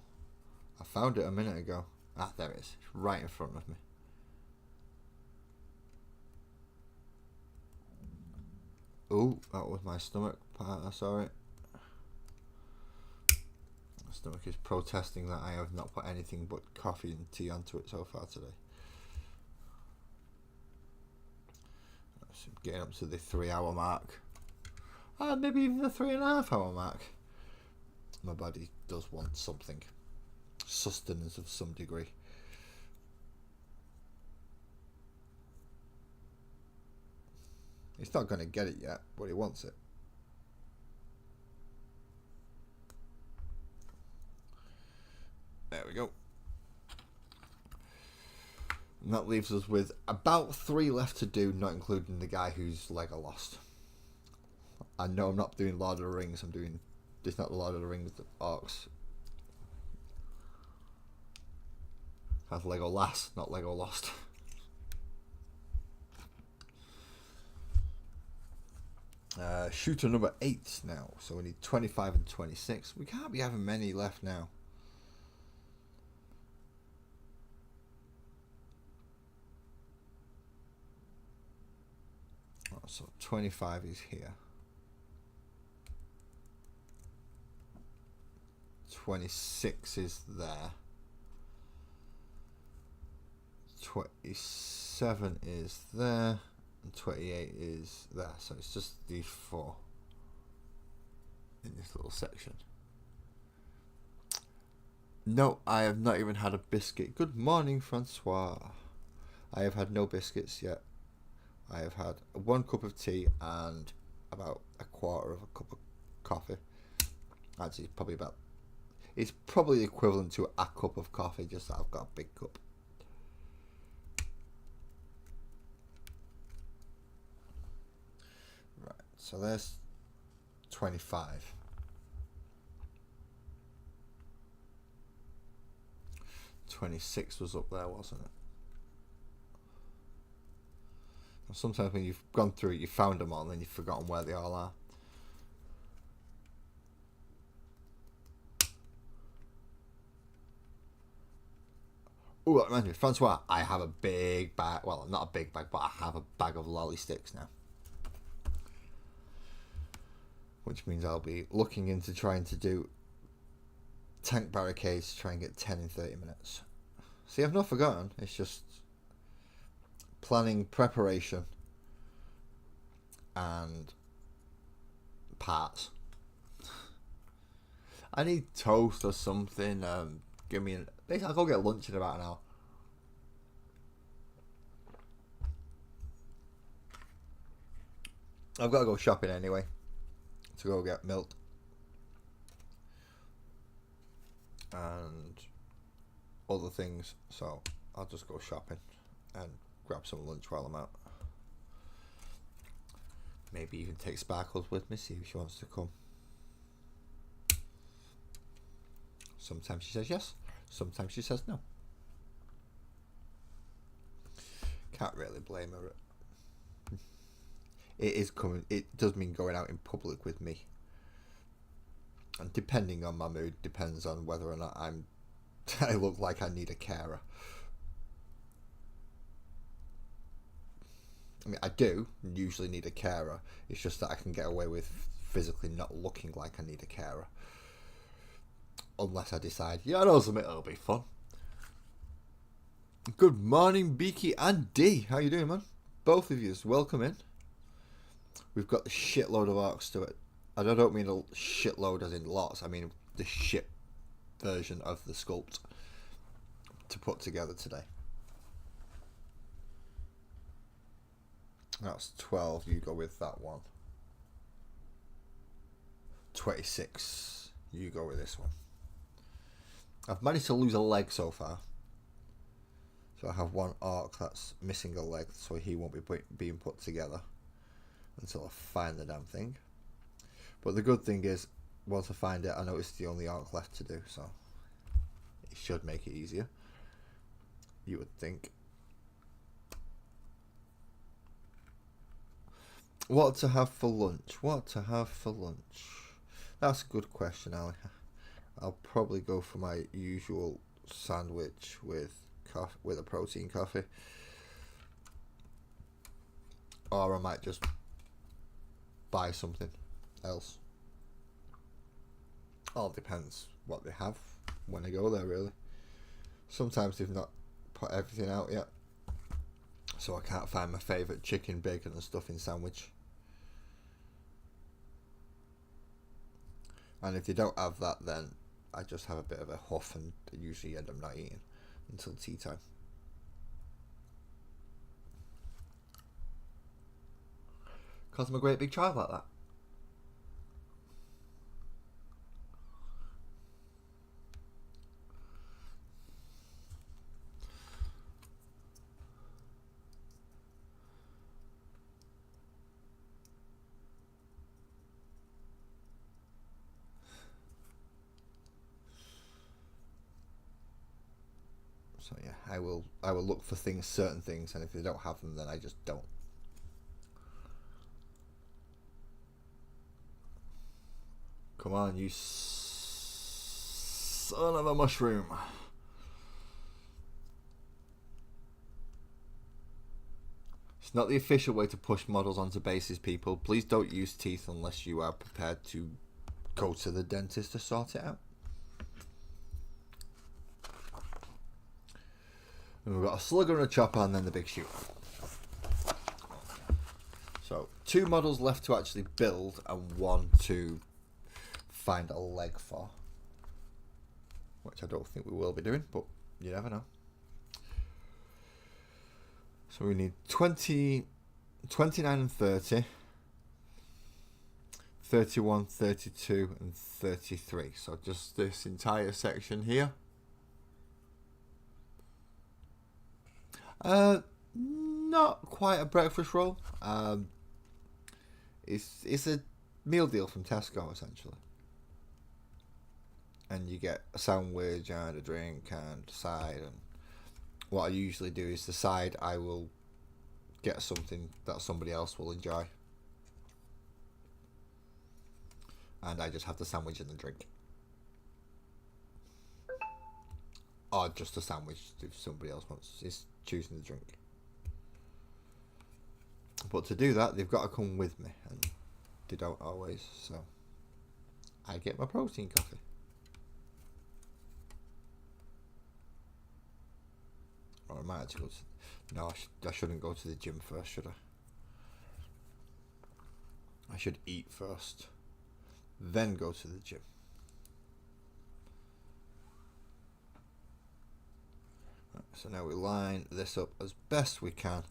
I found it a minute ago. Ah, there it is. It's right in front of me. Oh, that was my stomach partner, sorry. My stomach is protesting that I have not put anything but coffee and tea onto it so far today. So getting up to the 3 hour mark. Maybe even the 3.5 hour mark. My body does want something. Sustenance of some degree. It's not going to get it yet, but it wants it. There we go. And that leaves us with about 3 left to do, not including the guy whose leg I lost. I know I'm not doing Lord of the Rings, I'm doing... It's not the Lord of the Rings, the ORKS. Have Lego last, not Lego lost. Shooter number 8 now, so we need 25 and 26. We can't be having many left now. Oh, so 25 is here. 26 is there. 27 is there. And 28 is there. So it's just these 4 in this little section. No, I have not even had a biscuit. Good morning, Francois. I have had no biscuits yet. I have had 1 cup of tea and about 1/4 of a cup of coffee. Actually, it's probably equivalent to a cup of coffee, just that I've got a big cup. Right, so there's 25. $26 was up there, wasn't it? Sometimes when you've gone through it, you found them all and then you've forgotten where they all are. Oh, that reminds me, Francois, I have a big bag, well, not a big bag, but I have a bag of lolly sticks now. Which means I'll be looking into trying to do tank barricades to try and get 10 in 30 minutes. See, I've not forgotten, it's just planning, preparation, and parts. I need toast or something. Give me I'll go get lunch in about an hour. I've got to go shopping anyway to go get milk and other things, so I'll just go shopping and grab some lunch while I'm out. Maybe even take Sparkles with me, see if she wants to come. Sometimes she says yes, sometimes she says no. Can't really blame her. It is coming. It does mean going out in public with me, and depending on my mood, depends on whether or not I look like I need a carer. I mean, I do usually need a carer. It's just that I can get away with physically not looking like I need a carer, unless I decide, yeah, I know something, it'll be fun. Good morning, Beaky and D. How you doing, man? Both of you, welcome in. We've got a shitload of ORKS And I don't mean a shitload as in lots. I mean the shit version of the sculpt to put together today. That's 12. You go with that one. 26. You go with this one. I've managed to lose a leg so far. So I have one orc that's missing a leg, so he won't be being put together until I find the damn thing. But the good thing is, once I find it, I know it's the only orc left to do, so it should make it easier. You would think. What to have for lunch? What to have for lunch? That's a good question, Ali. I'll probably go for my usual sandwich with a protein coffee, or I might just buy something else. All depends what they have when I go there, really. Sometimes they've not put everything out yet, so I can't find my favourite chicken, bacon and stuffing sandwich. And if they don't have that, then I just have a bit of a huff and I usually end up not eating until tea time. Because I'm a great big child like that. So yeah, I will look for certain things, and if they don't have them, then I just don't. Come on, you son of a mushroom. It's not the official way to push models onto bases, people. Please don't use teeth unless you are prepared to go to the dentist to sort it out. And we've got a slugger and a chopper and then the big shoot. So 2 models left to actually build and 1 to find a leg for. Which I don't think we will be doing, but you never know. So we need 20, 29 and 30, 31, 32 and 33. So just this entire section here. Not quite a breakfast roll. It's a meal deal from Tesco essentially, and you get a sandwich and a drink and a side. And what I usually do is the side I will get something that somebody else will enjoy, and I just have the sandwich and the drink, or just a sandwich if somebody else is choosing the drink. But to do that, they've got to come with me, and they don't always, so I get my protein coffee. Or I might actually go to... No, I shouldn't go to the gym first, should I? I should eat first, then go to the gym. Right, so now we line this up as best we can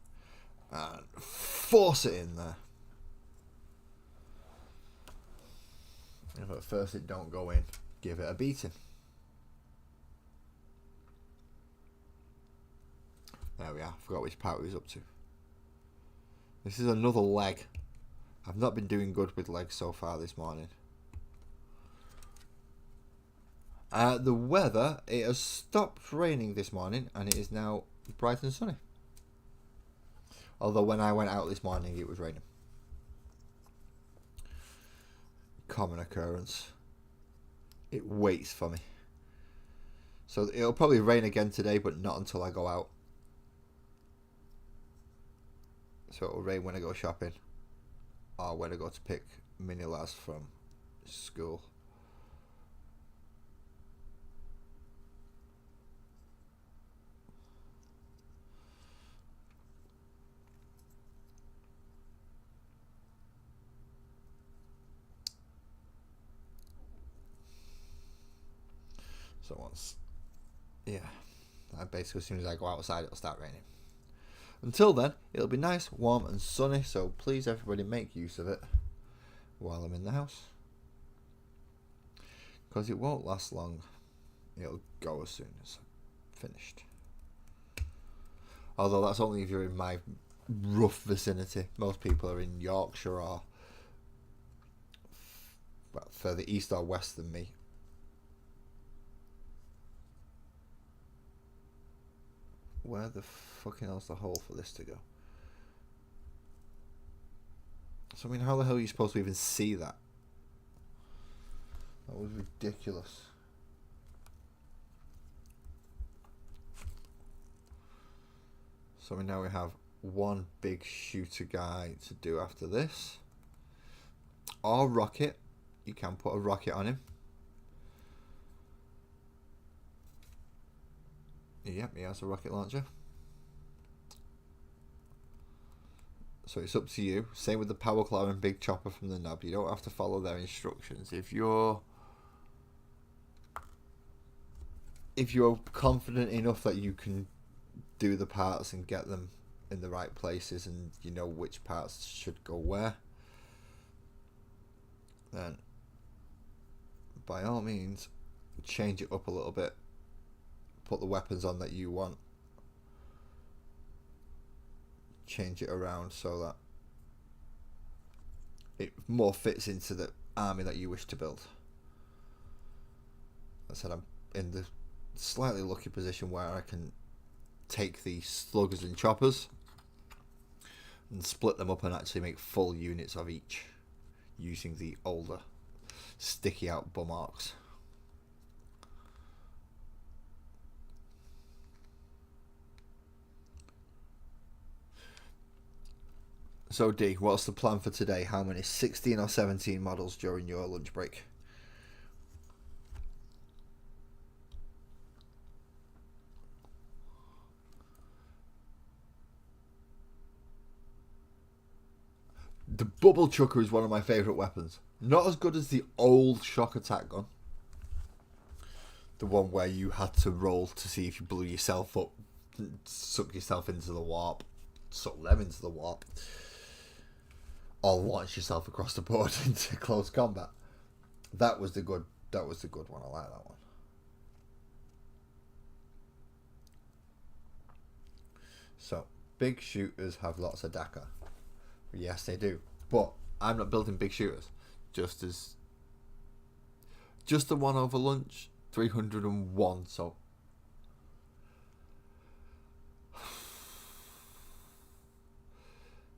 and force it in there. If at first it don't go in, give it a beating. There we are. I forgot which part we was up to. This is another leg. I've not been doing good with legs so far this morning. The weather, it has stopped raining this morning and it is now bright and sunny. Although when I went out this morning it was raining. Common occurrence. It waits for me. So it'll probably rain again today, but not until I go out. So it'll rain when I go shopping, or when I go to pick Mini Laz from school. So once, yeah, basically as soon as I go outside, it'll start raining. Until then, it'll be nice, warm and sunny, so please everybody make use of it while I'm in the house. Because it won't last long. It'll go as soon as I'm finished. Although that's only if you're in my rough vicinity. Most people are in Yorkshire or further east or west than me. Where the fucking hell's the hole for this to go? So I mean, how the hell are you supposed to even see that? That was ridiculous. So now we have one big shooter guy to do after this. Or rocket. You can put a rocket on him. Yep, he has a rocket launcher. So it's up to you. Same with the power claw and big chopper from the knob. You don't have to follow their instructions. If you're confident enough that you can do the parts and get them in the right places and you know which parts should go where, then by all means change it up a little bit. Put the weapons on that you want. Change it around so that it more fits into the army that you wish to build. I said I'm in the slightly lucky position where I can take the sluggers and choppers and split them up and actually make full units of each using the older sticky out bum ORKS. So D, what's the plan for today? How many 16 or 17 models during your lunch break? The bubble chucker is one of my favourite weapons. Not as good as the old shock attack gun. The one where you had to roll to see if you blew yourself up, suck yourself into the warp, suck them into the warp, or launch yourself across the board into close combat. That was the good one. I like that one. So, big shooters have lots of DACA. Yes, they do. But I'm not building big shooters. Just the one over lunch, 301. So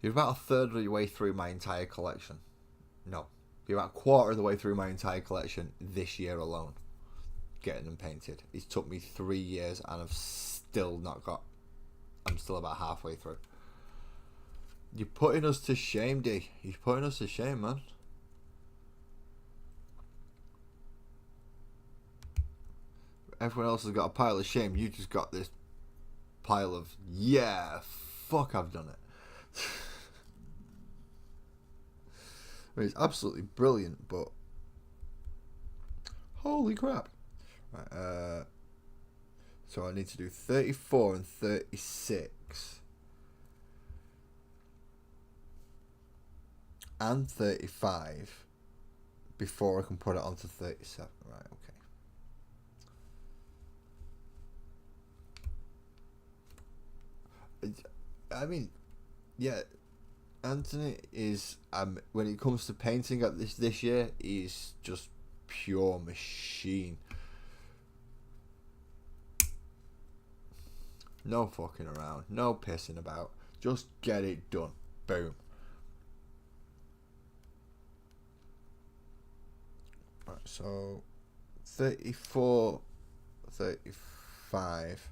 you're about a third of the way through my entire collection. No, you're about a quarter of the way through my entire collection this year alone. Getting them painted. It's took me 3 years and I've still not got. I'm still about halfway through. You're putting us to shame, D. You're putting us to shame, man. Everyone else has got a pile of shame. You just got this pile of, yeah, fuck, I've done it. I mean, it's absolutely brilliant, but holy crap. Right, so I need to do 34 and 36. And 35 before I can put it onto 37. Right, okay. I mean, yeah, Anthony is when it comes to painting at this year, he's just pure machine. No fucking around, no pissing about. Just get it done. Boom. Right, so 34, 35,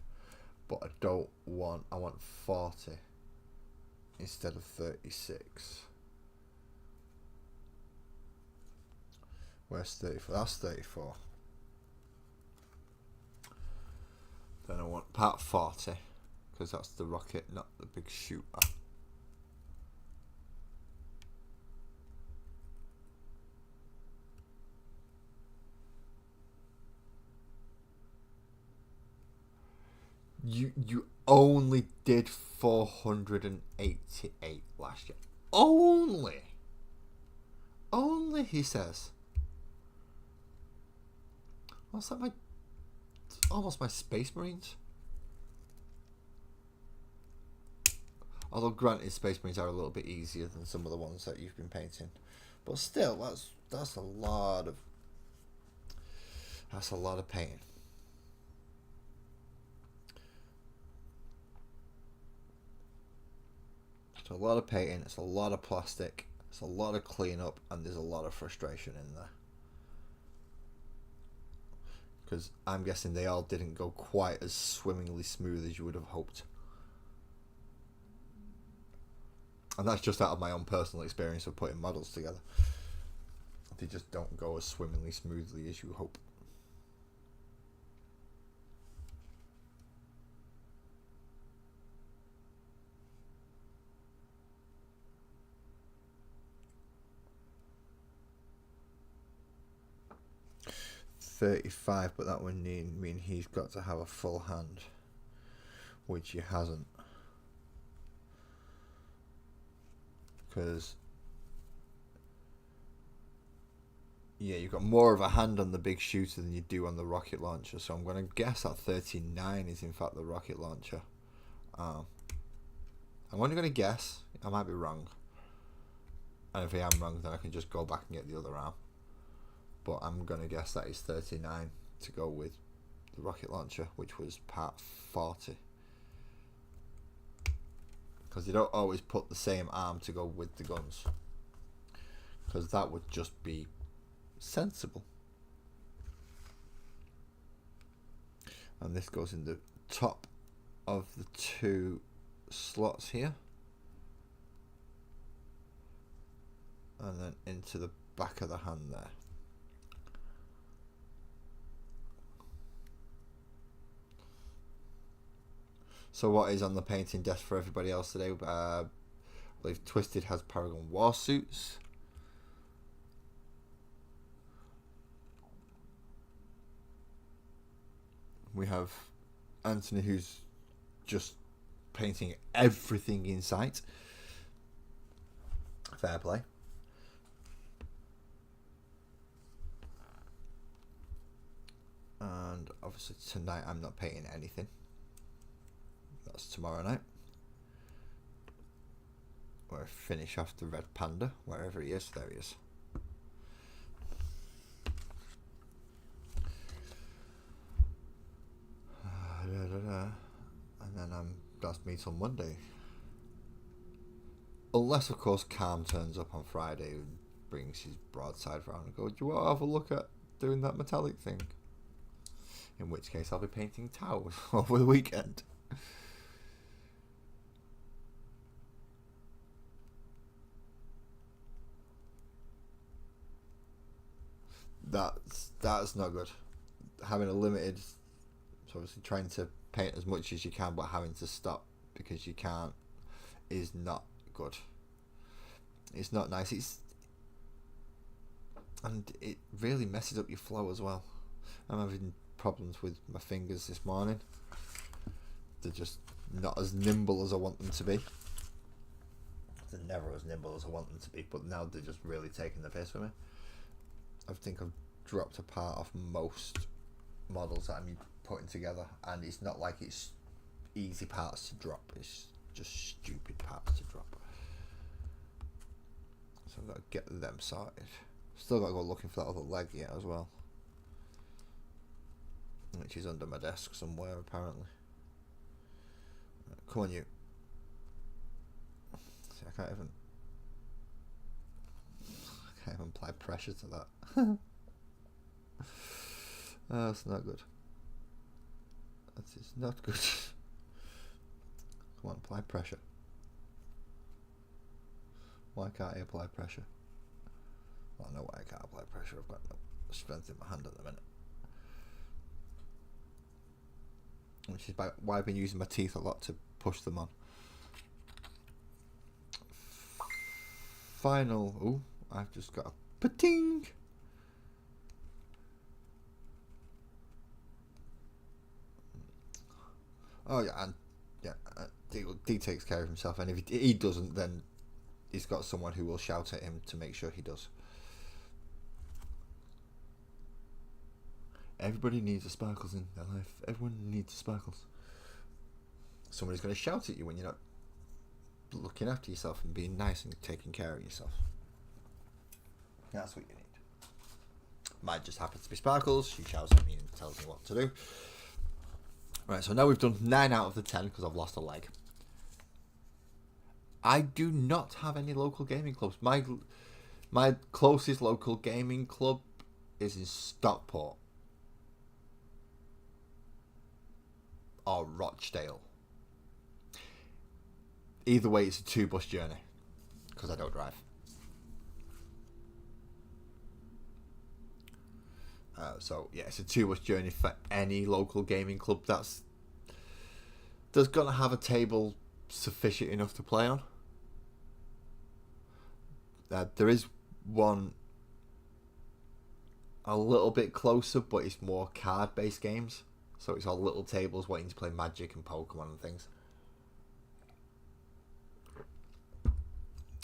but I want 40 instead of 36. Where's 34? That's 34. Then I want part 40, because that's the rocket, not the big shooter. You only did 488 last year. Only, he says. What's that? Almost my Space Marines. Although granted, Space Marines are a little bit easier than some of the ones that you've been painting, but still, that's a lot of painting. It's a lot of painting. It's a lot of plastic. It's a lot of cleanup, and there's a lot of frustration in there. Because I'm guessing they all didn't go quite as swimmingly smooth as you would have hoped. And that's just out of my own personal experience of putting models together. They just don't go as swimmingly smoothly as you hope. $35, but that would mean he's got to have a full hand, which he hasn't. Because, yeah, you've got more of a hand on the big shooter than you do on the rocket launcher, so I'm going to guess that 39 is in fact the rocket launcher. I'm only going to guess. I might be wrong. And if I am wrong, then I can just go back and get the other arm. But I'm going to guess that is 39 to go with the rocket launcher, which was part 40. Because they don't always put the same arm to go with the guns. Because that would just be sensible. And this goes in the top of the two slots here. And then into the back of the hand there. So what is on the painting desk for everybody else today? I believe Twisted has Paragon War suits. We have Anthony, who's just painting everything in sight. Fair play. And obviously tonight I'm not painting anything. That's tomorrow night, where I finish off the red panda, wherever he is. There he is. And then that's me till Monday, unless of course Calm turns up on Friday and brings his broadside round and goes, do you want to have a look at doing that metallic thing? In which case I'll be painting towers over the weekend. That's not good. Having a limited, so obviously trying to paint as much as you can, but having to stop because you can't is not good. It's not nice. And it really messes up your flow as well. I'm having problems with my fingers this morning. They're just not as nimble as I want them to be. They're never as nimble as I want them to be, but now they're just really taking the piss with me. I think I've dropped a part off most models that I'm putting together, and it's not like it's easy parts to drop, it's just stupid parts to drop. So I've got to get them sorted. Still got to go looking for that other leg yet as well, which is under my desk somewhere apparently. Come on, you. See, I can't even apply pressure to that. That's not good. That is not good. Come on, apply pressure. Why can't I apply pressure? Well, I know why I can't apply pressure. I've got no strength in my hand at the minute. Which is why I've been using my teeth a lot to push them on. Final. Oh, I've just got a pating. Oh yeah, and yeah, D takes care of himself, and if he doesn't, then he's got someone who will shout at him to make sure he does. Everybody needs a sparkles in their life. Everyone needs sparkles. Somebody's going to shout at you when you're not looking after yourself and being nice and taking care of yourself. That's what you need. Mine just happens to be Sparkles. She shouts at me and tells me what to do. Right, so now we've done 9 out of the 10 because I've lost a leg. I do not have any local gaming clubs. My closest local gaming club is in Stockport or Rochdale. Either way, it's a 2-bus journey because I don't drive. So yeah, it's a 2-bus journey for any local gaming club that's gonna have a table sufficient enough to play on. There is one a little bit closer, but it's more card-based games. So it's all little tables waiting to play Magic and Pokemon and things.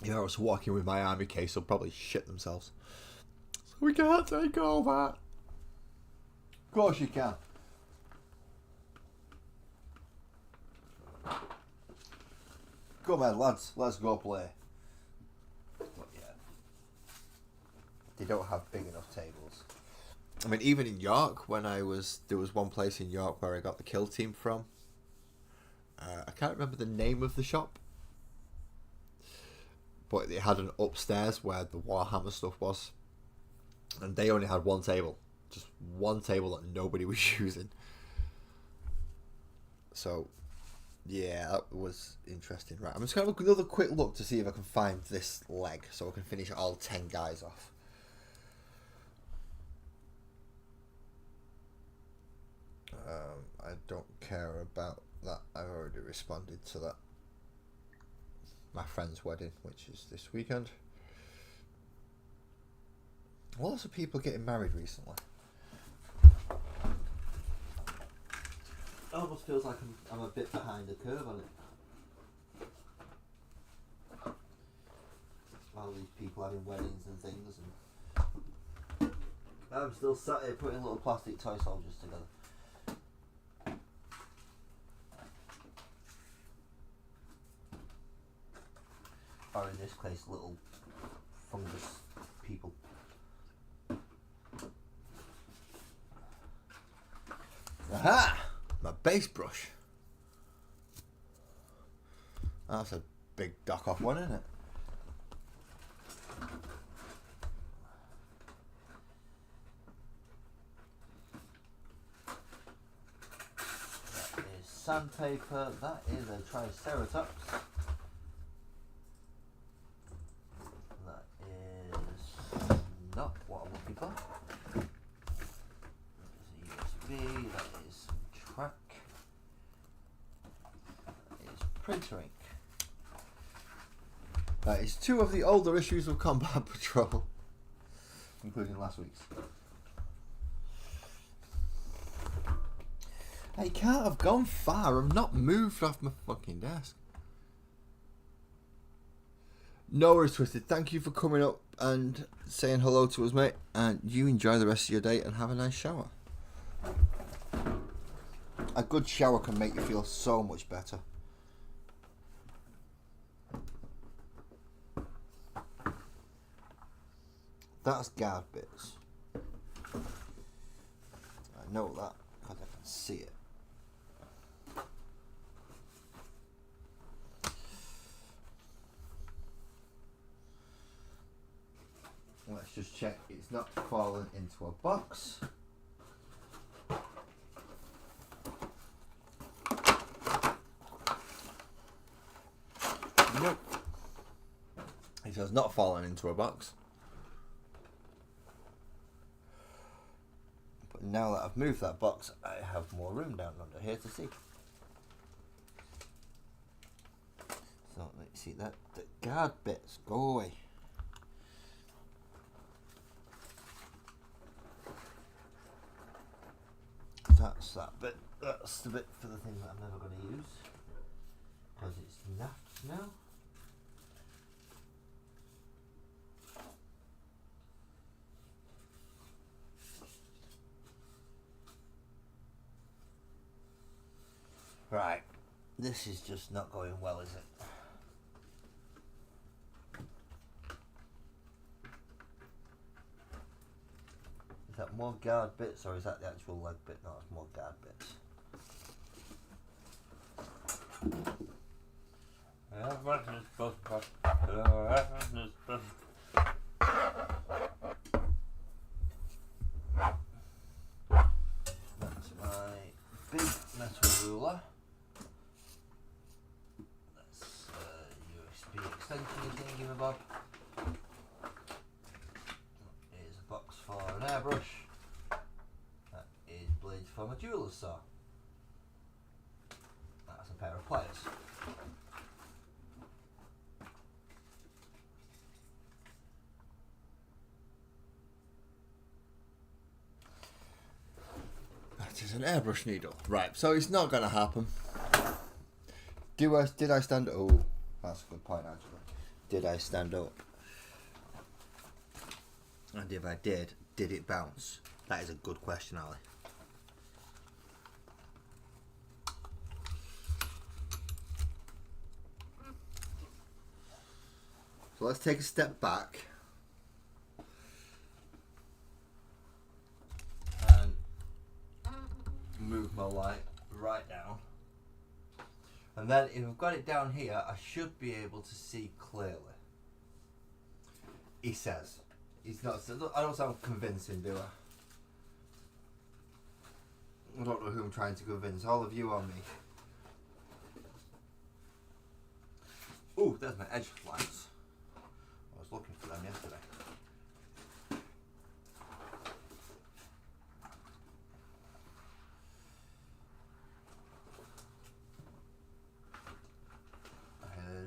Yeah, I was walking with my army case, they'll probably shit themselves. So we can't take all that. Of course you can. Come on, lads, let's go play. But yeah, they don't have big enough tables. I mean, even in York, there was one place in York where I got the kill team from. I can't remember the name of the shop, but it had an upstairs where the Warhammer stuff was, and they only had one table, just one table that nobody was using. So yeah, that was interesting. Right, I'm just going to have another quick look to see if I can find this leg so I can finish all 10 guys off. I don't care about that. I've already responded to that. My friend's wedding, which is this weekend. Lots of people getting married recently. It almost feels like I'm a bit behind the curve on it. All these people having weddings and things, and I'm still sat here putting little plastic toy soldiers together. Or in this case, little fungus people. Aha! My base brush. That's a big dock off one, isn't it? That is sandpaper. That is a Triceratops. That is not what I'm looking for. That is a USB. That is some track. That is printer ink. That is 2 of the older issues of Combat Patrol, including last week's. I can't have gone far. I've not moved off my fucking desk. No worries, Twisted. Thank you for coming up and saying hello to us, mate. And you enjoy the rest of your day and have a nice shower. A good shower can make you feel so much better. That's guard bits. I know that because I can see it. Let's just check it's not fallen into a box. Nope. It has not fallen into a box. But now that I've moved that box, I have more room down under here to see. So let's see that the guard bits go away. So That's that bit. That's the bit for the thing that I'm never going to use because it's naffed now. Right, this is just not going well, is it? Is that more guard bits or is that the actual leg bit? No, it's more guard bits. That's my big metal ruler. That's a USB extension thingy-mabob. Here's a box for an airbrush. That is blades for my jeweler's saw. That's a pair of pliers. That is an airbrush needle. Right, so it's not going to happen. Did I stand up? Oh, that's a good point actually. Did I stand up? And if I did it bounce? That is a good question, Ali. So let's take a step back and move my light right down. And then if I've got it down here, I should be able to see clearly. He says. He's not. I don't sound convincing, do I? I don't know who I'm trying to convince. All of you or me? Ooh, there's my edge lights. I was looking for them yesterday.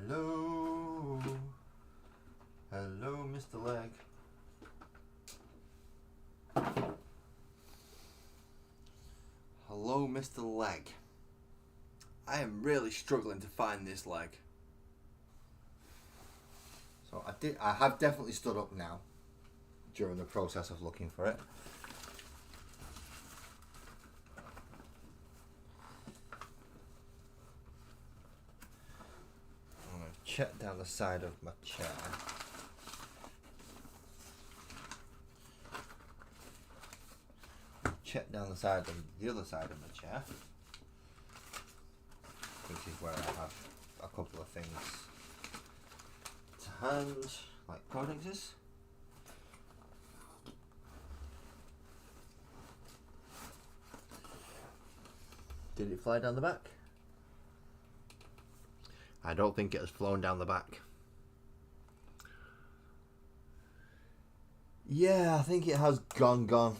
Hello. Hello, Mr. Leg. Hello, Mr. Leg. I am really struggling to find this leg. So I have definitely stood up now during the process of looking for it. I'm going to check down the side of my chair. Check down the other side of my chair, which is where I have a couple of things to hand, like codexes. Did it fly down the back? I don't think it has flown down the back. Yeah, I think it has gone.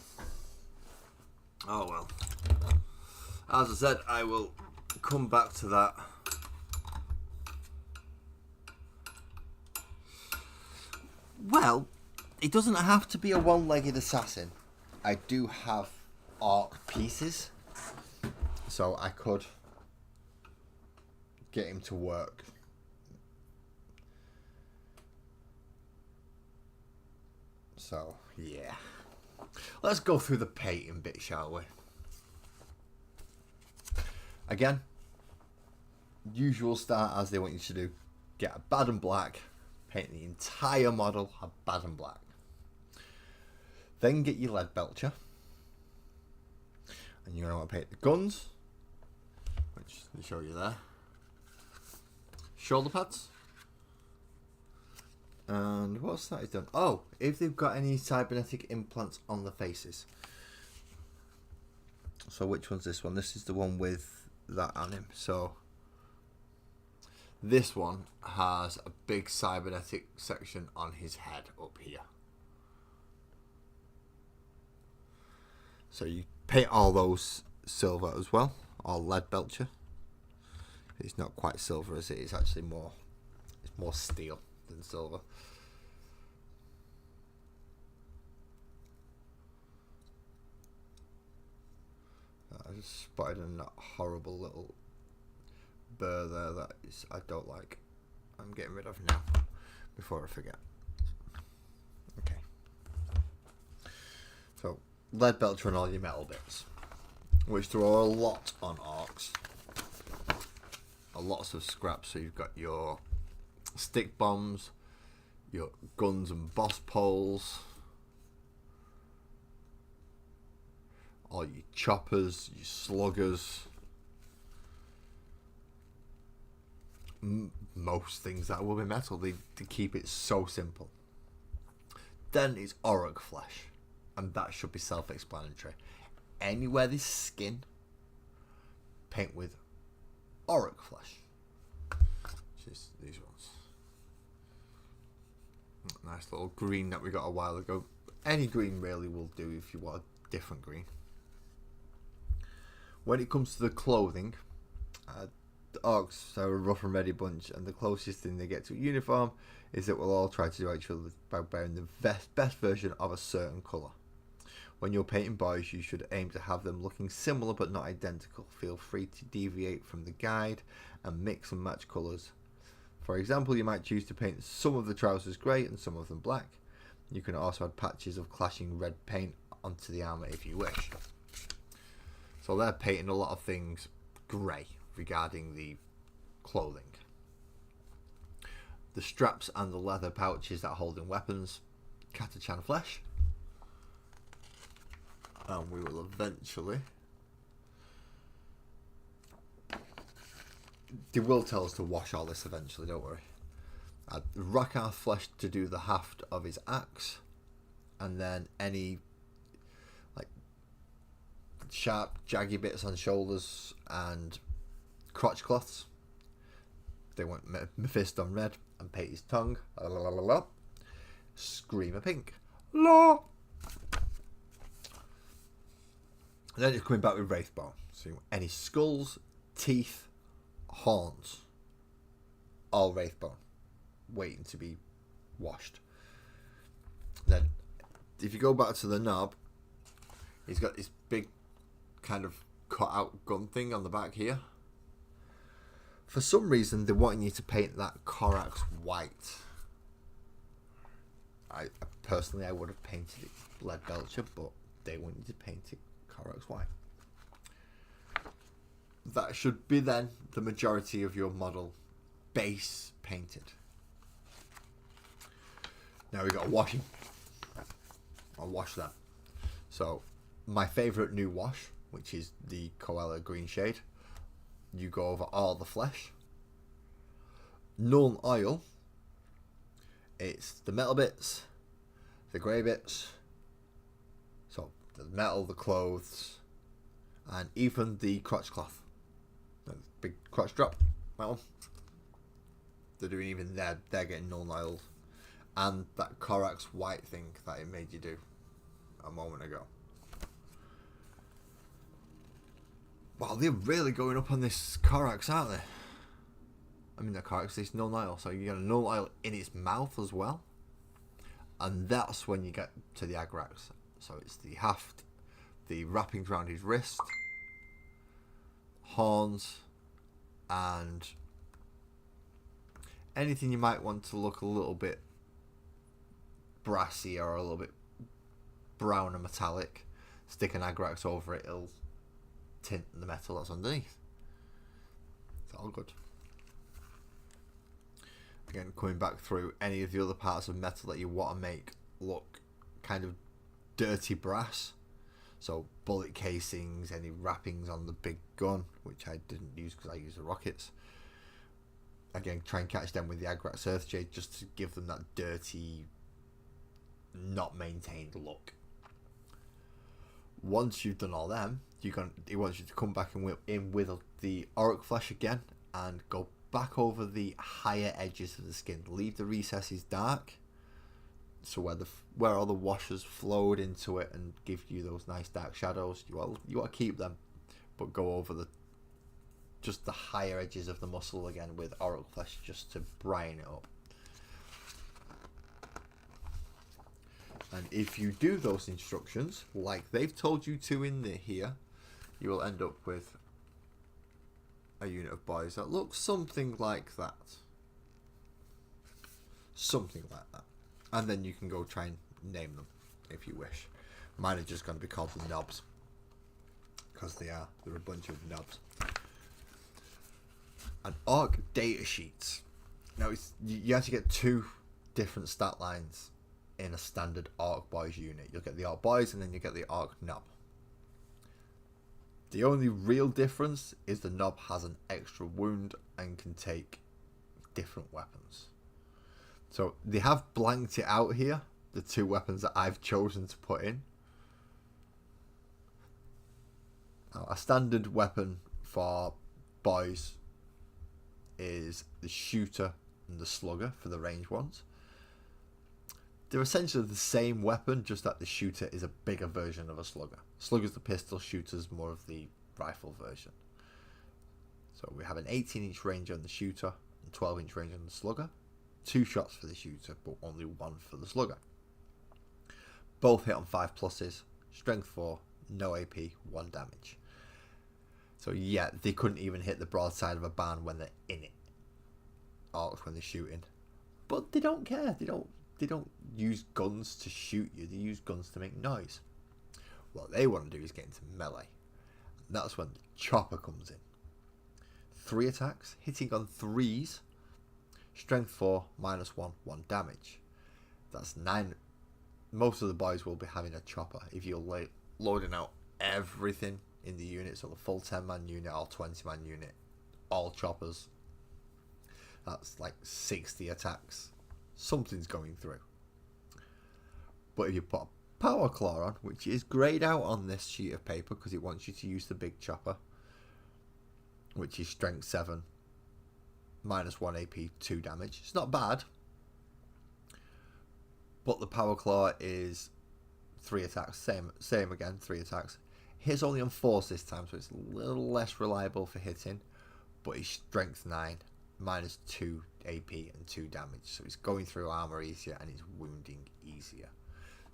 Oh well. As I said, I will come back to that. Well, it doesn't have to be a one-legged assassin. I do have ORK pieces, so I could get him to work. So, yeah. Let's go through the painting bit, shall we? Again, usual start as they want you to do. Get a bad and black, paint the entire model a bad and black. Then get your lead belcher. And you're going to want to paint the guns, which they show you there. Shoulder pads. And what's that is done? Oh, if they've got any cybernetic implants on the faces. So which one's this one? This is the one with that on him. So this one has a big cybernetic section on his head up here. So you paint all those silver as well, or lead belcher. It's not quite silver as it is actually more. It's more steel than silver. just spotted a horrible little burr there that I don't like. I'm getting rid of now before I forget. Okay. So, lead belcher on all your metal bits, which there are a lot on ORKS. Lots of scraps. So you've got your stick bombs, your guns and boss poles, all your choppers, your sluggers, most things that will be metal. They keep it so simple. Then it's ORKS flesh, and that should be self-explanatory. Anywhere there's skin, paint with ORKS flesh, which is these ones. Nice little green that we got a while ago. Any green really will do if you want a different green. When it comes to the clothing, the ORKS are a rough and ready bunch, and the closest thing they get to a uniform is that we'll all try to do each other by wearing the best version of a certain colour. When you're painting boys, you should aim to have them looking similar but not identical. Feel free to deviate from the guide and mix and match colours. For example, you might choose to paint some of the trousers grey and some of them black. You can also add patches of clashing red paint onto the armour if you wish. So they're painting a lot of things grey regarding the clothing. The straps and the leather pouches that hold in weapons, Katachan flesh. And we will eventually... They will tell us to wash all this eventually, don't worry. Add Rakarth flesh to do the haft of his axe. And then any like sharp, jaggy bits on shoulders and crotch cloths. They want Mephisto on red and paint his tongue. La, la, la, la, la. Screamer pink. La. And then it's coming back with Wraithbone. So any skulls, teeth, horns, all Wraithbone, waiting to be washed. Then, if you go back to the knob, he's got this big kind of cut out gun thing on the back here. For some reason, they're wanting you to paint that Korax white. I personally would have painted it lead belcher, but they want you to paint it Korax white. That should be then the majority of your model base painted. Now we got to wash him. I'll wash that. So my favourite new wash, which is the Koala green shade, you go over all the flesh. Null oil, it's the metal bits, the grey bits, so the metal, the clothes, and even the crotch cloth. The big crotch drop, that one. They're doing even they're getting null oiled. And that Korax white thing that it made you do a moment ago. Wow, they're really going up on this Korax, aren't they? I mean, the Korax is null oil, so you get a null oil in its mouth as well. And that's when you get to the Agrax. So it's the haft, the wrappings around his wrist, horns, and anything you might want to look a little bit brassy or a little bit brown and metallic. Stick an Agrax over it, it'll tint the metal that's underneath. It's all good. Again, coming back through any of the other parts of metal that you want to make look kind of dirty brass. So bullet casings, any wrappings on the big gun, which I didn't use because I used the rockets. Again, try and catch them with the Agrax Earthjade just to give them that dirty, not maintained look. Once you've done all them, it wants you to come back in with the ORKS flesh again and go back over the higher edges of the skin. Leave the recesses dark, so where all the washes flowed into it and give you those nice dark shadows. You want to keep them, but go over just the higher edges of the muscle again with ORKS flesh just to brighten it up. And if you do those instructions like they've told you to in here, you will end up with a unit of boys that looks something like that. Something like that. And then you can go try and name them if you wish. Mine are just going to be called the knobs. Because they are. They're a bunch of knobs. And ORK data sheets. Now, you actually get two different stat lines in a standard ORK boys unit. You'll get the ORK boys and then you get the ORK knob. The only real difference is the knob has an extra wound and can take different weapons. So they have blanked it out here, the two weapons that I've chosen to put in. Now, a standard weapon for boys is the shooter and the slugger for the range ones. They're essentially the same weapon, just that the shooter is a bigger version of a slugger. Slugger's the pistol, shooter's more of the rifle version. So we have an 18-inch range on the shooter and 12-inch range on the slugger. 2 shots for the shooter, but only 1 for the slugger. Both hit on 5 pluses, strength 4, no AP, 1 damage. So yeah, they couldn't even hit the broadside of a barn when they're in it. Orcs when they're shooting. But they don't care. They don't use guns to shoot you. They use guns to make noise. What they want to do is get into melee. And that's when the chopper comes in. 3 attacks, hitting on 3s. Strength 4, -1, 1 damage. That's 9. Most of the boys will be having a chopper. If you're loading out everything in the unit, so the full 10-man unit or 20-man unit, all choppers, that's like 60 attacks. Something's going through. But if you put a power claw on, which is greyed out on this sheet of paper because it wants you to use the big chopper, which is strength 7, -1 AP, 2 damage. It's not bad. But the power claw is 3 attacks. Same again, 3 attacks. Hits only on force this time, so it's a little less reliable for hitting. But it's strength 9, -2 AP and 2 damage. So it's going through armor easier and it's wounding easier.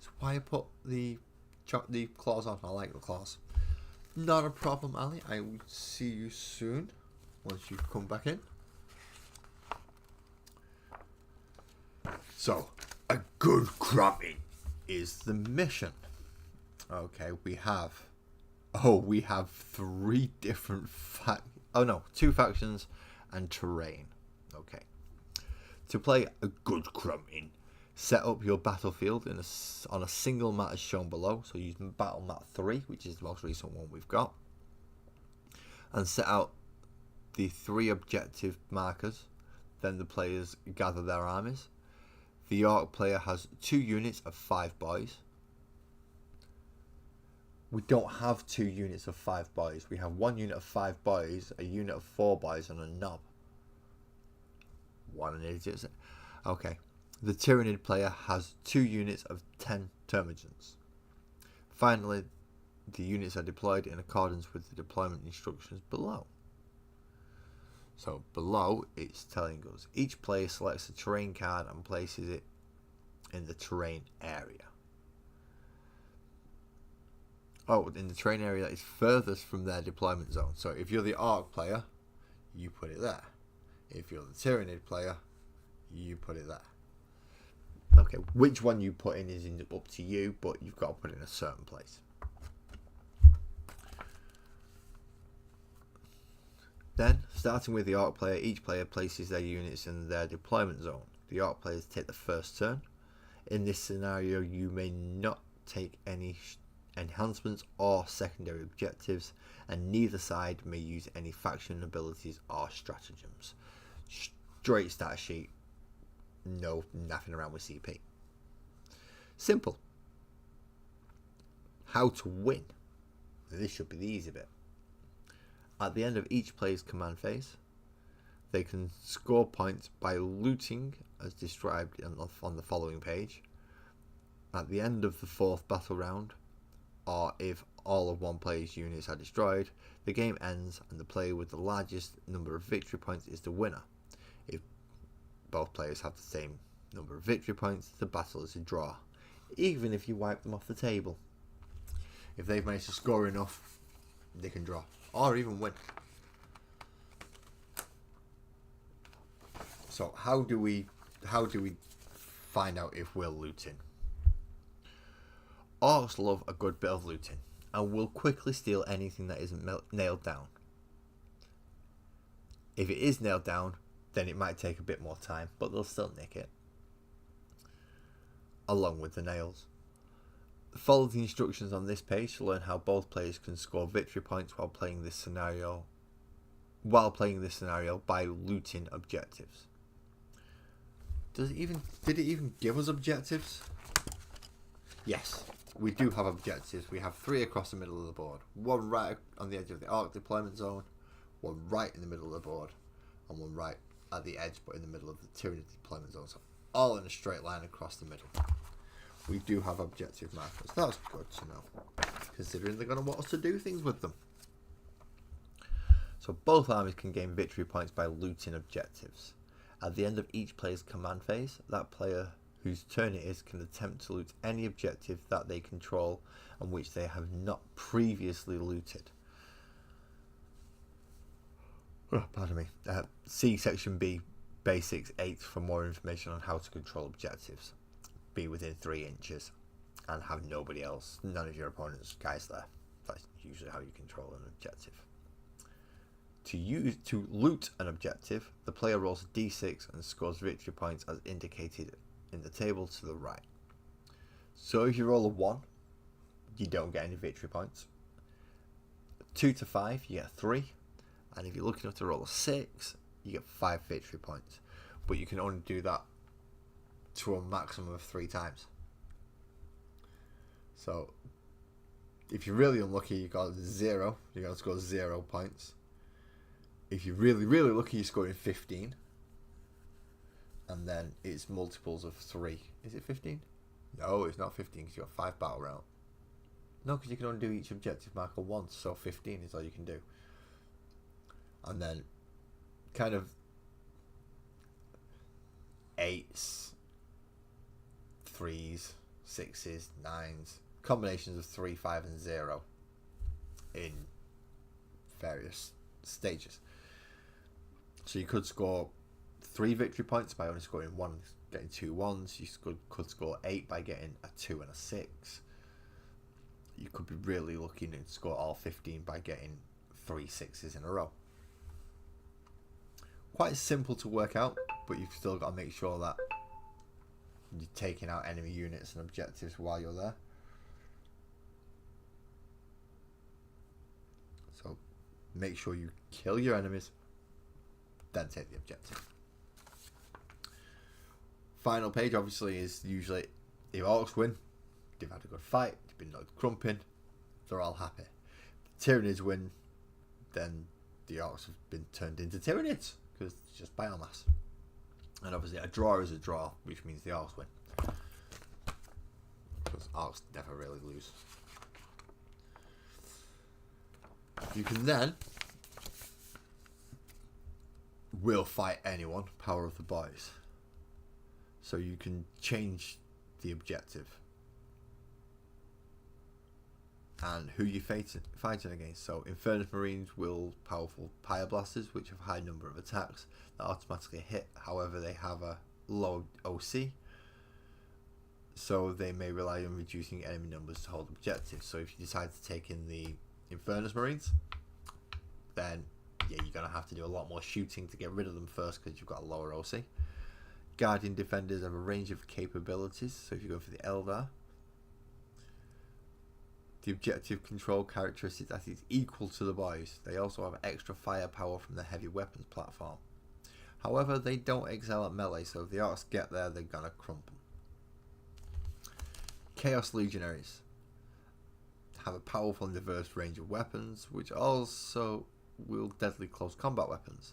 So why I put the claws on? I like the claws. Not a problem, Ali. I will see you soon once you come back in. So, a good cramming is the mission. Okay, we have 3 different 2 factions and terrain. Okay. To play a good cramming, set up your battlefield on a single map as shown below. So use battle map 3, which is the most recent one we've got. And set out the 3 objective markers. Then the players gather their armies. The ORK player has 2 units of 5 boys. We don't have 2 units of 5 boys. We have 1 unit of 5 boys, a unit of 4 boys, and a knob. What an idiot. Okay. The Tyrannid player has 2 units of 10 termagants. Finally, the units are deployed in accordance with the deployment instructions below. So below, it's telling us each player selects a terrain card and places it in the terrain area. Oh, in the terrain area that is furthest from their deployment zone. So if you're the ORK player, you put it there. If you're the Tyrannid player, you put it there. Okay, which one you put in is up to you, but you've got to put it in a certain place. Then, starting with the ORK player, each player places their units in their deployment zone. The ORK players take the first turn. In this scenario, you may not take any enhancements or secondary objectives, and neither side may use any faction abilities or stratagems. Straight stat sheet, no naffing around with CP. Simple. How to win. This should be the easy bit. At the end of each player's command phase, they can score points by looting, as described on the following page. At the end of the 4th battle round, or if all of one player's units are destroyed, the game ends and the player with the largest number of victory points is the winner. If both players have the same number of victory points, the battle is a draw, even if you wipe them off the table. If they've managed to score enough they can draw or even win. So how do we find out if we're looting? Orcs love a good bit of looting and will quickly steal anything that isn't nailed down. If it is nailed down, then it might take a bit more time, but they'll still nick it, along with the nails. Follow the instructions on this page to learn how both players can score victory points while playing this scenario by looting objectives. Did it even give us objectives? Yes, we do have objectives. We have 3 across the middle of the board. 1 right on the edge of the Orc deployment zone, 1 right in the middle of the board, and 1 right at the edge but in the middle of the Tyranny deployment zone. So all in a straight line across the middle. We do have objective markers. That's good to know, considering they're going to want us to do things with them. So both armies can gain victory points by looting objectives. At the end of each player's command phase, that player whose turn it is can attempt to loot any objective that they control and which they have not previously looted. Oh, pardon me. See Section B, Basics 8 for more information on how to control objectives. Be within 3 inches and have none of your opponent's guys there. That's usually how you control an objective. To loot an objective, the player rolls a d6 and scores victory points as indicated in the table to the right. So if you roll a 1, you don't get any victory points. 2 to 5, you get 3. And if you're lucky enough to roll a 6, you get 5 victory points. But you can only do that to a maximum of 3 times. So if you're really unlucky, you got 0. You're going to score 0 points. If you're really, really lucky, you're scoring 15. And then it's multiples of 3. Is it 15? No, it's not 15 because you've got 5 battle round. No, because you can only do each objective marker once, so 15 is all you can do. And then kind of 8s, 3s, 6s, 9s, combinations of 3, 5 and 0 in various stages. So you could score 3 victory points by only scoring 1, getting 2 1s. You could score 8 by getting a 2 and a 6. You could be really lucky and score all 15 by getting 3 6s in a row. Quite simple to work out, but you've still got to make sure that you're taking out enemy units and objectives while you're there. So make sure you kill your enemies, then take the objective. Final page obviously is usually if Orcs win, they've had a good fight, they've been knocked crumping, they're all happy. If Tyranids win, then the Orcs have been turned into Tyranids because it's just biomass. And obviously a draw is a draw, which means the Orcs win. Because Orcs never really lose. You can then will fight anyone, power of the boys. So you can change the objective and who you're fighting against. So Infernus Marines will powerful Pyre Blasters, which have a high number of attacks that automatically hit. However, they have a low OC, so they may rely on reducing enemy numbers to hold objectives. So if you decide to take in the Infernus Marines, then yeah, you're going to have to do a lot more shooting to get rid of them first because you've got a lower OC. Guardian Defenders have a range of capabilities, so if you go for the Eldar, the objective control characteristic that is equal to the boys. They also have extra firepower from the heavy weapons platform. However, they don't excel at melee, so if the Orcs get there, they're going to crumple. Chaos Legionaries have a powerful and diverse range of weapons, which also wield deadly close combat weapons.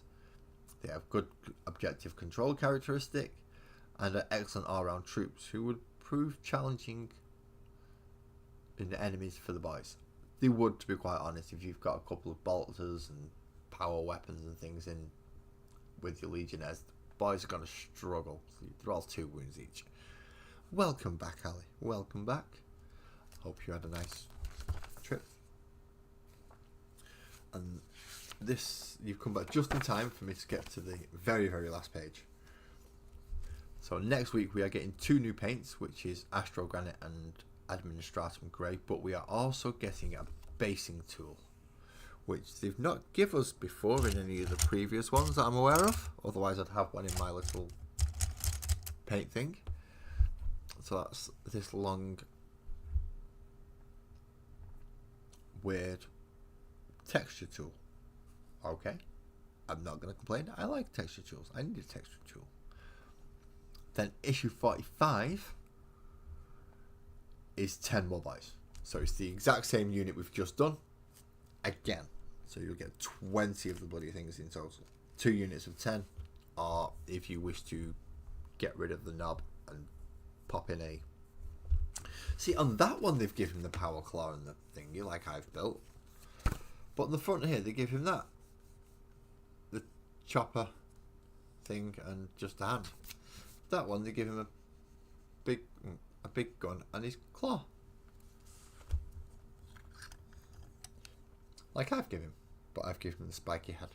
They have good objective control characteristic and are excellent all-round troops who would prove challenging in the enemies for the boys. They would, to be quite honest, if you've got a couple of bolters and power weapons and things in with your Legionnaires, the boys are going to struggle. They're all 2 wounds each. Welcome back, Ali. Welcome back. Hope you had a nice trip. you've come back just in time for me to get to the very, very last page. So next week we are getting 2 new paints, which is Astro Granite and Administratum Grey, but we are also getting a basing tool, which they've not given us before in any of the previous ones that I'm aware of. Otherwise I'd have one in my little paint thing. So that's this long, weird texture tool. Okay, I'm not going to complain. I like texture tools. I need a texture tool. Then issue 45 is 10 mobiles. So it's the exact same unit we've just done again. So you'll get 20 of the bloody things in total. 2 units of 10, or if you wish to get rid of the knob and pop in a... See, on that one they've given him the power claw and the thingy like I've built. But on the front here they give him that. The chopper thing and just a hand. That one they give him a big gun and his claw. Like I've given him. But I've given him the spiky head.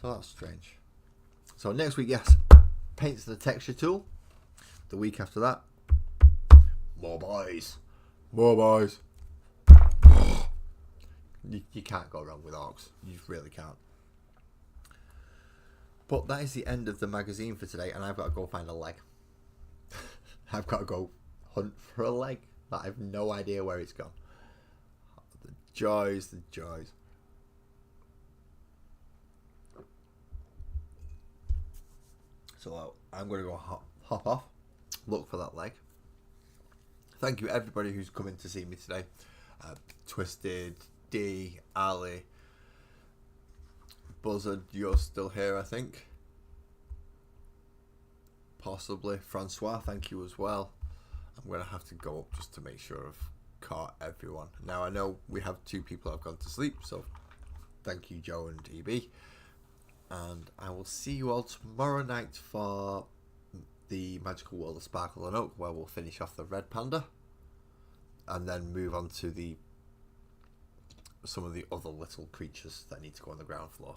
So that's strange. So next week, yes, paints the texture tool. The week after that, more boys. More boys. You can't go wrong with ORKS. You really can't. But that is the end of the magazine for today, and I've got to go find a leg. I've got to go hunt for a leg that I have no idea where it's gone. The joys, the joys. So I'm going to go hop off, look for that leg. Thank you everybody who's come in to see me today. Twisted, D, Ali, Buzzard, you're still here I think. Possibly. Francois, thank you as well. I'm going to have to go up just to make sure I've caught everyone. Now I know we have 2 people who have gone to sleep, so thank you Joe and EB. And I will see you all tomorrow night for the Magical World of Sparkle and Oak, where we'll finish off the Red Panda and then move on to some of the other little creatures that need to go on the ground floor.